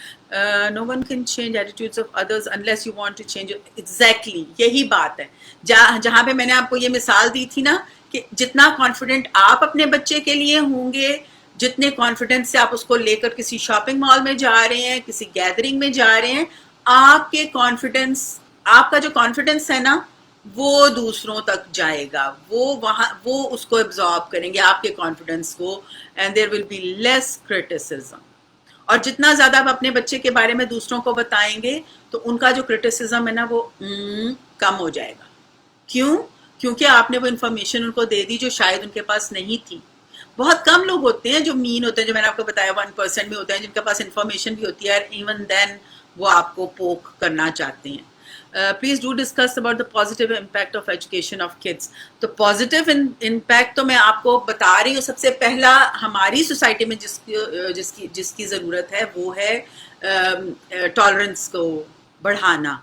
Speaker 1: No one can change attitudes of others unless you want to change. Exactly یہی بات ہے. جہاں پہ میں نے آپ کو یہ مثال دی تھی نا کہ جتنا کانفیڈنٹ آپ اپنے بچے کے لیے ہوں گے، جتنے کانفیڈنس سے آپ اس کو لے کر کسی شاپنگ مال میں جا رہے ہیں، کسی گیدرنگ میں جا رہے ہیں، آپ کے کانفیڈنس، آپ کا جو کانفیڈنس ہے نا وہ دوسروں تک جائے گا، وہ اس کو ایبزارب کریں گے آپ کے کانفیڈنس کو، and there will be less criticism. اور جتنا زیادہ آپ اپنے بچے کے بارے میں دوسروں کو بتائیں گے تو ان کا جو کرٹیسزم ہے نا وہ کم ہو جائے گا. کیوں؟ کیونکہ آپ نے وہ انفارمیشن ان کو دے دی جو شاید ان کے پاس نہیں تھی. بہت کم لوگ ہوتے ہیں جو مین ہوتے ہیں، جو میں نے آپ کو بتایا 1% میں ہوتے ہیں جن کے پاس انفارمیشن بھی ہوتی ہے، ایون دین وہ آپ کو پوک کرنا چاہتے ہیں. Please do discuss about the positive impact of education of kids. تو پازیٹیو امپیکٹ تو میں آپ کو بتا رہی ہوں. سب سے پہلا ہماری سوسائٹی میں جس کی ضرورت ہے وہ ہے ٹالرنس کو بڑھانا.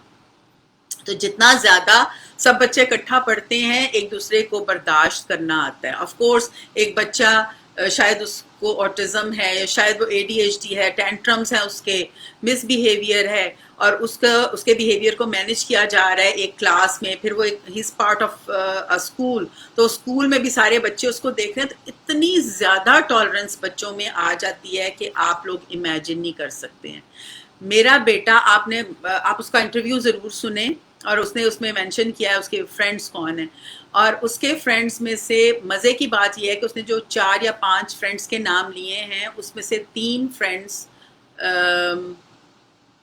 Speaker 1: تو جتنا زیادہ سب بچے اکٹھا پڑھتے ہیں ایک دوسرے کو برداشت کرنا آتا ہے. آف کورس ایک بچہ شاید اس کو آٹزم ہے، یا شاید وہ ADHD ہے، ٹینٹرمز ہیں اس کے، مس بیہیویئر ہے، اور اس کے بیہیویئر کو مینیج کیا جا رہا ہے ایک کلاس میں، پھر وہ ہی از پارٹ آف اسکول. تو اسکول میں بھی سارے بچے اس کو دیکھ رہے ہیں، تو اتنی زیادہ ٹالرنس بچوں میں آ جاتی ہے کہ آپ لوگ امیجن نہیں کر سکتے ہیں. میرا بیٹا، آپ اس کا انٹرویو ضرور سنیں، اور اس نے اس میں مینشن کیا ہے اس کے فرینڈز کون ہیں، اور اس کے فرینڈز میں سے مزے کی بات یہ ہے کہ اس نے جو 4 یا 5 فرینڈز کے نام لیے ہیں اس میں سے 3 فرینڈز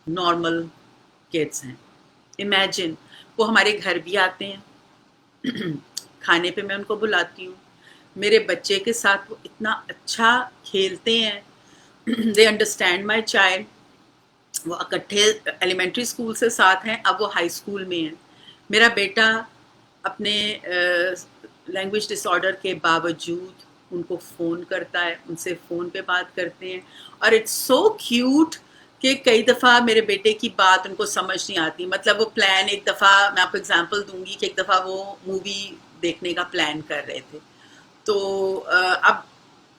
Speaker 1: نارمل کڈس ہیں. امیجن. وہ ہمارے گھر بھی آتے ہیں، کھانے پہ میں ان کو بلاتی ہوں، میرے بچے کے ساتھ وہ اتنا اچھا کھیلتے ہیں. They understand my child. وہ اکٹھے ایلیمنٹری اسکول سے ساتھ ہیں، اب وہ ہائی اسکول میں ہیں. میرا بیٹا اپنے لینگویج ڈس آرڈر کے باوجود ان کو فون کرتا ہے، ان سے فون پہ بات کرتے ہیں، اور اٹس سو کیوٹ کہ کئی دفعہ میرے بیٹے کی بات ان کو سمجھ نہیں آتی. مطلب وہ پلان، ایک دفعہ میں آپ کو اگزامپل دوں گی کہ ایک دفعہ وہ مووی دیکھنے کا پلان کر رہے تھے، تو اب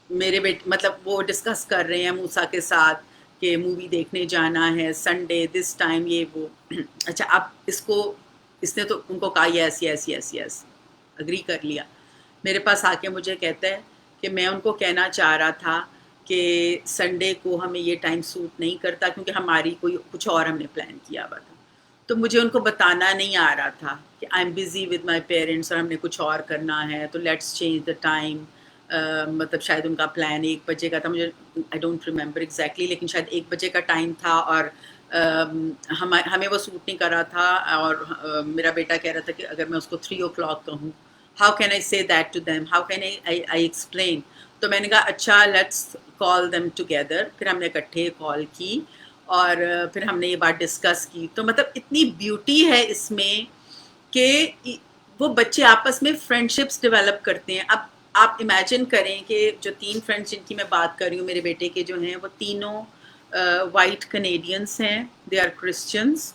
Speaker 1: میرے بیٹے مطلب وہ ڈسکس کر رہے ہیں موسیٰ کے ساتھ کہ مووی دیکھنے جانا ہے سنڈے دس ٹائم، یہ وہ. اچھا اب اس نے تو ان کو کہا یس یس یس یس، اگری کر لیا. میرے پاس آ کے مجھے کہتا ہے کہ میں ان کو کہنا چاہ رہا تھا کہ سنڈے کو ہمیں یہ ٹائم سوٹ نہیں کرتا کیونکہ ہماری کچھ اور ہم نے پلان کیا ہوا تھا. تو مجھے ان کو بتانا نہیں آ رہا تھا کہ I am busy with my parents اور ہم نے کچھ اور کرنا ہے، تو لیٹس چینج دا ٹائم. مطلب شاید ان کا پلان 1 بجے کا تھا، مجھے آئی ڈونٹ ریممبر ایگزیکٹلی، لیکن شاید 1 بجے کا ٹائم تھا، اور ہمیں وہ سوٹ نہیں کر رہا تھا. اور میرا بیٹا کہہ رہا تھا کہ اگر میں اس کو 3 o'clock کہوں، how can I say that to them, how can I explain. تو میں نے کہا اچھا لیٹس کال دیم ٹوگیدر. پھر ہم نے اکٹھے کال کی اور پھر ہم نے یہ بات ڈسکس کی. تو مطلب اتنی بیوٹی ہے اس میں کہ وہ بچے آپس میں فرینڈشپس ڈیولپ کرتے ہیں. اب آپ امیجن کریں کہ جو 3 فرینڈس جن کی میں بات کر رہی ہوں میرے بیٹے کے جو ہیں، وہ تینوں وائٹ کنیڈینس ہیں، دے آر کرسچنس.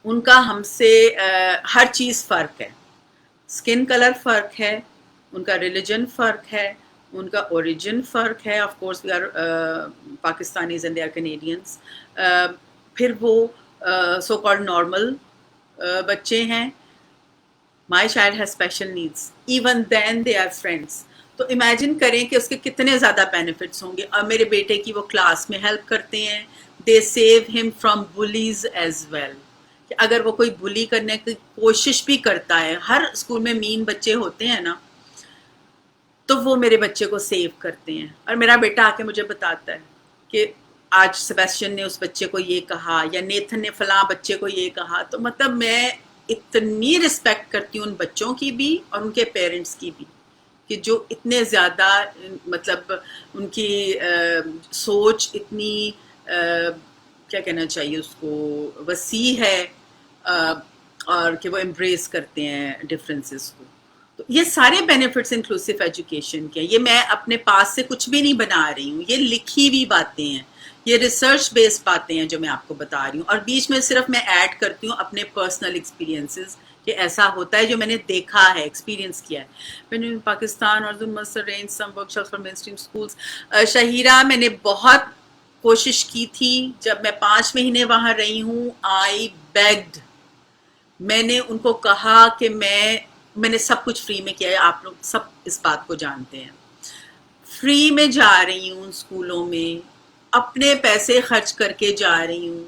Speaker 1: ان کا ہم سے ہر چیز فرق ہے. اسکن کلر فرق ہے، ان کا ریلیجن فرق ہے، ان کا اوریجن فرق ہے. Of course we are Pakistanis and they are Canadians. پھر وہ سو کالڈ نارمل بچے ہیں. My child has special needs, even then they are friends. تو امیجن کریں کہ اس کے کتنے زیادہ بینیفٹس ہوں گے. اور میرے بیٹے کی وہ کلاس میں ہیلپ کرتے ہیں. دے سیو ہم فرام بلیز ایز ویل. کہ اگر وہ کوئی بلی کرنے کی کوشش بھی کرتا ہے، ہر اسکول میں مین بچے ہوتے ہیں نا، تو وہ میرے بچے کو سیو کرتے ہیں. اور میرا بیٹا آ کے مجھے بتاتا ہے کہ آج سیباسٹین نے اس بچے کو یہ کہا، یا نیتھن نے فلاں بچے کو یہ کہا. تو مطلب میں اتنی رسپیکٹ کرتی ہوں ان بچوں کی بھی اور ان کے پیرنٹس کی بھی، کہ جو اتنے زیادہ مطلب ان کی سوچ اتنی کیا کہنا چاہیے اس کو، وسیع ہے، اور کہ وہ امبریس کرتے ہیں ڈفرینسز کو. تو یہ سارے بینیفٹس انکلوسیو ایجوکیشن کے ہیں. یہ میں اپنے پاس سے کچھ بھی نہیں بنا رہی ہوں, یہ لکھی ہوئی باتیں ہیں, یہ ریسرچ بیسڈ باتیں ہیں جو میں آپ کو بتا رہی ہوں, اور بیچ میں صرف میں ایڈ کرتی ہوں اپنے پرسنل ایکسپیرینسز کہ ایسا ہوتا ہے جو میں نے دیکھا ہے, ایکسپیرینس کیا ہے. میں نے پاکستان اور شہیرہ میں نے بہت کوشش کی تھی جب میں 5 مہینے وہاں رہی ہوں. آئی بیگڈ, میں نے ان کو کہا کہ میں نے سب کچھ فری میں کیا ہے, آپ لوگ سب اس بات کو جانتے ہیں, فری میں جا رہی ہوں اسکولوں میں, اپنے پیسے خرچ کر کے جا رہی ہوں.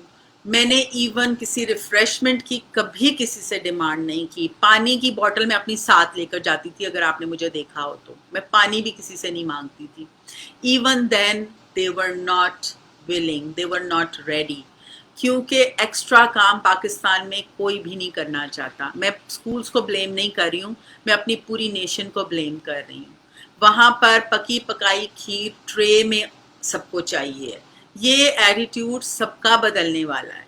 Speaker 1: میں نے ایون کسی ریفریشمنٹ کی کبھی کسی سے ڈیمانڈ نہیں کی. پانی کی بوٹل میں اپنی ساتھ لے کر جاتی تھی, اگر آپ نے مجھے دیکھا ہو تو میں پانی بھی کسی سے نہیں مانگتی تھی. Even then they were not willing, they were not ready, کیونکہ ایکسٹرا کام پاکستان میں کوئی بھی نہیں کرنا چاہتا. میں اسکولس کو بلیم نہیں کر رہی ہوں, میں اپنی پوری نیشن کو بلیم کر رہی ہوں. وہاں پر پکی پکائی کھیر ٹرے میں سب کو چاہیے. یہ ایٹیٹیوڈ سب کا بدلنے والا ہے.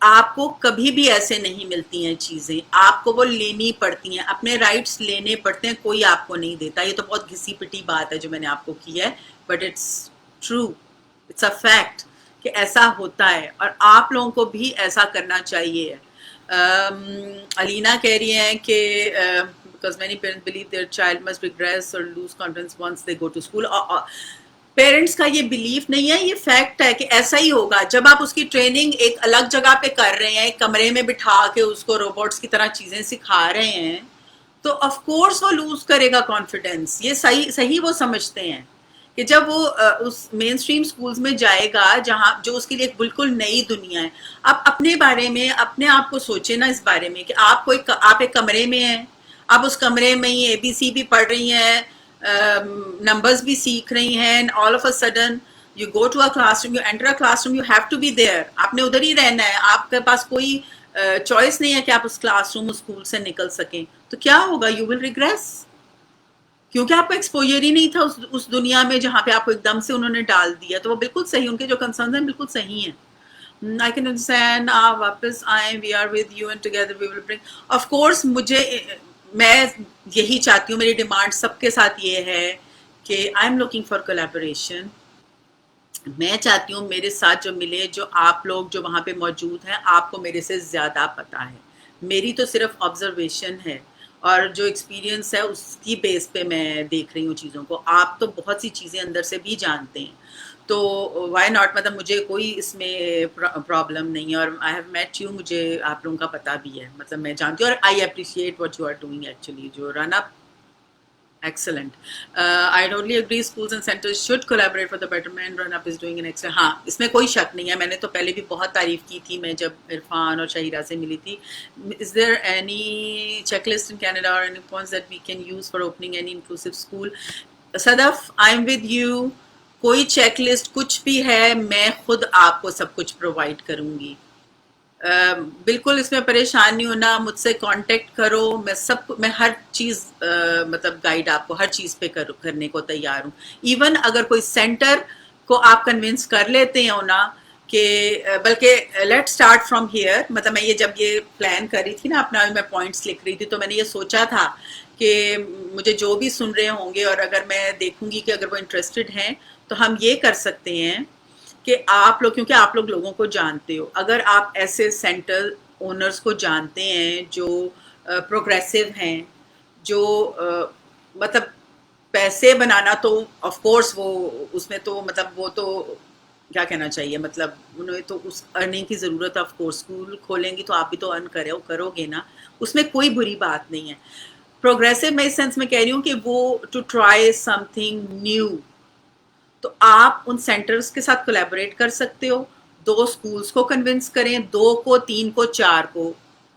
Speaker 1: آپ کو کبھی بھی ایسے نہیں ملتی ہیں چیزیں, آپ کو وہ لینی پڑتی ہیں, اپنے رائٹس لینے پڑتے ہیں, کوئی آپ کو نہیں دیتا. یہ تو بہت گھسی پٹی بات ہے جو میں نے آپ کو کی ہے, but it's true, it's a fact کہ ایسا ہوتا ہے, اور آپ لوگوں کو بھی ایسا کرنا چاہیے. علینا کہہ رہی ہیں کہ because many parents believe their child must regress or lose confidence once they go to school. Parents کا یہ بلیف نہیں ہے, یہ فیکٹ ہے کہ ایسا ہی ہوگا. جب آپ اس کی ٹریننگ ایک الگ جگہ پہ کر رہے ہیں, ایک کمرے میں بٹھا کے اس کو روبوٹس کی طرح چیزیں سکھا رہے ہیں, تو آف کورس وہ لوز کرے گا کانفیڈینس. یہ صحیح وہ سمجھتے ہیں کہ جب وہ اس مین اسٹریم اسکولس میں جائے گا جہاں جو اس کے لیے ایک بالکل نئی دنیا ہے. آپ اپنے بارے میں اپنے آپ کو سوچیں نا اس بارے میں کہ آپ ایک کمرے میں ہیں, آپ اس کمرے میں ہی ABC بھی پڑھ رہی ہیں, نمبرز بھی سیکھ رہی ہیں, all of a sudden you go to a classroom, you enter a classroom, you have to be there, آپ نے ادھر ہی رہنا ہے, آپ کے پاس کوئی چوائس نہیں ہے کہ آپ اس کلاس روم اسکول سے نکل سکیں. تو کیا ہوگا, you will regress, کیونکہ آپ کو ایکسپوجر ہی نہیں تھا اس دنیا میں جہاں پہ آپ کو ایک دم سے انہوں نے ڈال دیا. تو وہ بالکل صحیح, ان کے جو کنسرنز ہیں بالکل صحیح ہیں. I can understand, آپ واپس آئیں, we are with you and together we will bring. Of course میں یہی چاہتی ہوں, میری ڈیمانڈ سب کے ساتھ یہ ہے کہ I am looking for collaboration. میں چاہتی ہوں میرے ساتھ جو ملے, جو آپ لوگ جو وہاں پہ موجود ہیں, آپ کو میرے سے زیادہ پتہ ہے. میری تو صرف آبزرویشن ہے اور جو ایکسپیرینس ہے اس کی بیس پہ میں دیکھ رہی ہوں چیزوں کو. آپ تو بہت سی چیزیں اندر سے بھی جانتے ہیں, تو وائی ناٹ, مطلب مجھے کوئی اس میں پرابلم نہیں ہے. اور آئی ہیو میٹ یو, مجھے آپ لوگوں کا پتہ بھی ہے, مطلب میں جانتی ہوں, اور I appreciate what you are doing actually. جو run up excellent. I totally agree, schools and centers should collaborate for the betterment. Run Up is doing an excellent. ہاں, اس میں کوئی شک نہیں ہے. میں نے تو پہلے بھی بہت تعریف کی تھی میں جب عرفان اور شہیرہ سے ملی تھی. Is there any checklist in Canada or any points that we can use for opening any inclusive school? Sadaf, I'm with you. کوئی چیک لسٹ کچھ بھی ہے, میں خود آپ کو سب کچھ پرووائڈ کروں گی. بالکل اس میں پریشان نہیں ہونا, مجھ سے کانٹیکٹ کرو, میں ہر چیز مطلب گائیڈ آپ کو ہر چیز پہ کرنے کو تیار ہوں. ایون اگر کوئی سینٹر کو آپ کنونس کر لیتے ہو نا کہ بلکہ لیٹ اسٹارٹ فرام ہیئر, مطلب میں یہ جب یہ پلان کر رہی تھی نا اپنا, میں پوائنٹس لکھ رہی تھی, تو میں نے یہ سوچا تھا کہ مجھے جو بھی سن رہے ہوں گے, اور اگر میں دیکھوں گی کہ اگر وہ انٹرسٹڈ ہیں, تو ہم یہ کر سکتے ہیں کہ آپ لوگ, کیونکہ آپ لوگ لوگوں کو جانتے ہو, اگر آپ ایسے سینٹر اونرز کو جانتے ہیں جو پروگریسو ہیں, جو مطلب پیسے بنانا, تو آف کورس وہ اس میں تو مطلب وہ تو کیا کہنا چاہیے, مطلب انہیں تو اس ارننگ کی ضرورت ہے. آف کورس اسکول کھولیں گی تو آپ بھی تو ارن کرو گے نا, اس میں کوئی بری بات نہیں ہے. پروگریسو میں اس سینس میں کہہ رہی ہوں کہ وہ to try something new. تو آپ ان سینٹرز کے ساتھ کولیبوریٹ کر سکتے ہو, 2 اسکولس کو کنونس کریں, 2 کو, 3 کو, 4 کو,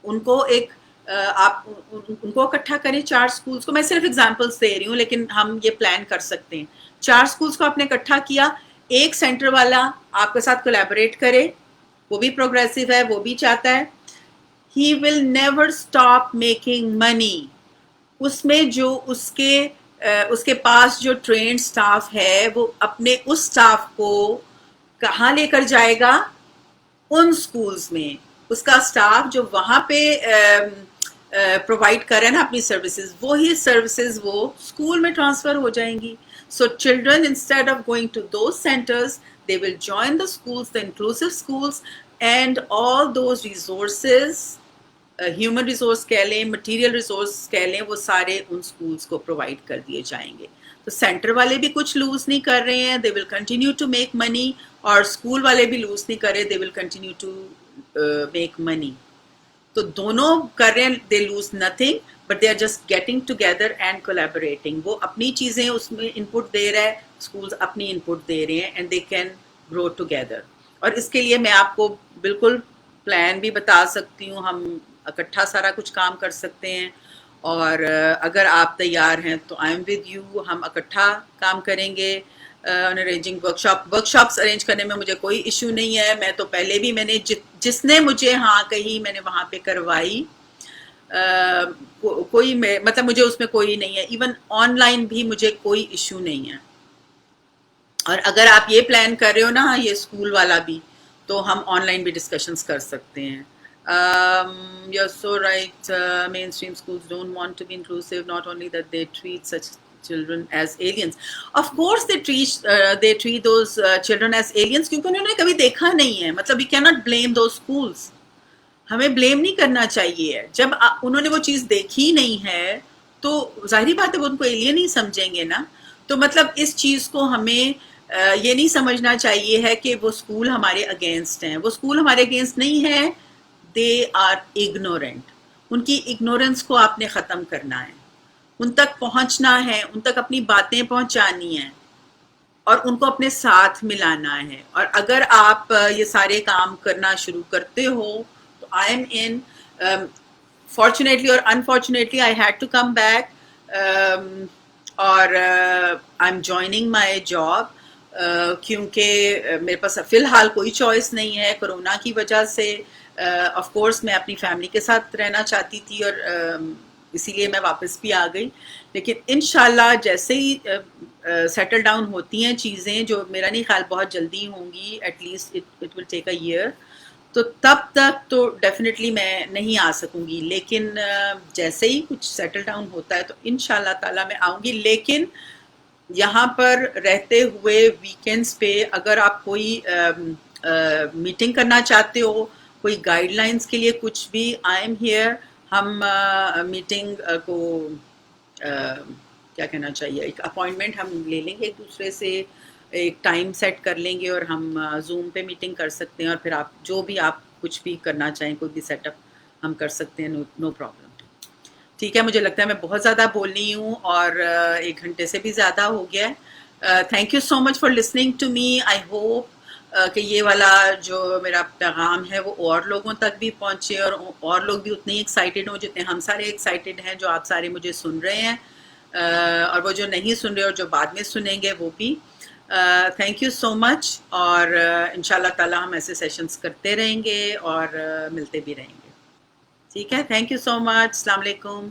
Speaker 1: ان کو ایک آپ ان کو اکٹھا کریں, 4 اسکولس کو. میں صرف ایگزامپلس دے رہی ہوں, لیکن ہم یہ پلان کر سکتے ہیں. 4 اسکولس کو آپ نے اکٹھا کیا, ایک سینٹر والا آپ کے ساتھ کولیبوریٹ کرے, وہ بھی پروگریسو ہے, وہ بھی چاہتا ہے. He will never stop making money. اس میں جو اس کے پاس جو ٹرینڈ سٹاف ہے, وہ اپنے اس سٹاف کو کہاں لے کر جائے گا, ان سکولز میں. اس کا سٹاف جو وہاں پہ پرووائڈ کریں نا اپنی سروسز، وہی سروسز وہ اسکول میں ٹرانسفر ہو جائیں گی. So children instead of going to those centres they will join the schools, the inclusive schools, and all those resources, human resource کہہ لیں، material resource کہہ لیں، وہ سارے ان schools کو provide کر دیے جائیں گے. تو سینٹر والے بھی کچھ لوز نہیں کر رہے ہیں، they will continue to make money، اور اسکول والے بھی لوز نہیں کر رہے، they will continue to make money. تو دونوں کر رہے ہیں، they lose nothing but they are just getting together and collaborating. وہ اپنی چیزیں اس میں ان پٹ دے رہا ہے، اسکولز اپنی ان پٹ دے رہے ہیں، and they can grow together. اور اس کے لیے میں آپ کو بالکل پلان بھی بتا سکتی ہوں، ہم اکٹھا سارا کچھ کام کر سکتے ہیں. اور اگر آپ تیار ہیں تو آئی ایم ود یو، ہم اکٹھا کام کریں گے. ارینجنگ ورکشاپس ارینج کرنے میں مجھے کوئی ایشو نہیں ہے. میں تو پہلے بھی میں نے جس نے مجھے ہاں کہی میں نے وہاں پہ کروائی. کوئی مطلب مجھے اس میں کوئی نہیں ہے. ایون آن لائن بھی مجھے کوئی ایشو نہیں ہے. اور اگر آپ یہ پلان کر رہے ہو نا یہ اسکول والا بھی، تو ہم آن لائن بھی ڈسکشنز کر سکتے ہیں. You're so right. Mainstream schools don't want to be inclusive. Not only that, they treat such children as aliens. Of course, they treat those children as aliens کیونکہ انہوں نے کبھی دیکھا نہیں ہے. مطلب we cannot blame those schools. ہمیں blame نہیں کرنا چاہیے. جب انہوں نے وہ چیز دیکھی نہیں ہے تو ظاہری بات ہے وہ ان کو ایلین ہی سمجھیں گے نا. تو مطلب اس چیز کو ہمیں یہ نہیں سمجھنا چاہیے ہے کہ وہ اسکول ہمارے اگینسٹ ہیں. وہ اسکول ہمارے اگینسٹ نہیں ہے. They are ignorant. ان کی اگنورینس کو آپ نے ختم کرنا ہے، ان تک پہنچنا ہے، ان تک اپنی باتیں پہنچانی ہیں اور ان کو اپنے ساتھ ملانا ہے. اور اگر آپ یہ سارے کام کرنا شروع کرتے ہو تو I am in. Fortunately or unfortunately I had to come back, اور I am joining my job کیونکہ میرے پاس فی الحال کوئی چوائس نہیں ہے کرونا کی وجہ سے. آف کورس میں اپنی فیملی کے ساتھ رہنا چاہتی تھی اور اسی لیے میں واپس بھی آ گئی. لیکن انشاءاللہ جیسے ہی سیٹل ڈاؤن ہوتی ہیں چیزیں، جو میرا نہیں خیال بہت جلدی ہوں گی، at least it will take a year, تو تب تک تو ڈیفینیٹلی میں نہیں آ سکوں گی. لیکن جیسے ہی کچھ سیٹل ڈاؤن ہوتا ہے تو انشاءاللہ تعالیٰ میں آؤں گی. لیکن یہاں پر رہتے ہوئے ویکینڈز پہ اگر آپ کوئی میٹنگ کرنا چاہتے ہو، کوئی گائیڈ لائنس کے لیے کچھ بھی، آئی ایم ہیئر. ہم میٹنگ کو کیا کہنا چاہیے، ایک اپوائنٹمنٹ ہم لے لیں گے ایک دوسرے سے، ایک ٹائم سیٹ کر لیں گے اور ہم زوم پہ میٹنگ کر سکتے ہیں. اور پھر آپ جو بھی آپ کچھ بھی کرنا چاہیں، کوئی بھی سیٹ اپ ہم کر سکتے ہیں. No problem. ٹھیک ہے، مجھے لگتا ہے میں بہت زیادہ بول رہی ہوں اور 1 گھنٹے سے بھی زیادہ ہو گیا ہے. Thank you so much for listening to me. I hope کہ یہ والا جو میرا پیغام ہے وہ اور لوگوں تک بھی پہنچے اور لوگ بھی اتنے ہی ایکسائٹیڈ ہوں جتنے ہم سارے ایکسائٹیڈ ہیں جو آپ سارے مجھے سن رہے ہیں، اور وہ جو نہیں سن رہے اور جو بعد میں سنیں گے وہ بھی. تھینک یو سو مچ. اور انشاءاللہ تعالیٰ ہم ایسے سیشنز کرتے رہیں گے اور ملتے بھی رہیں گے. ٹھیک ہے، تھینک یو سو مچ. السلام علیکم.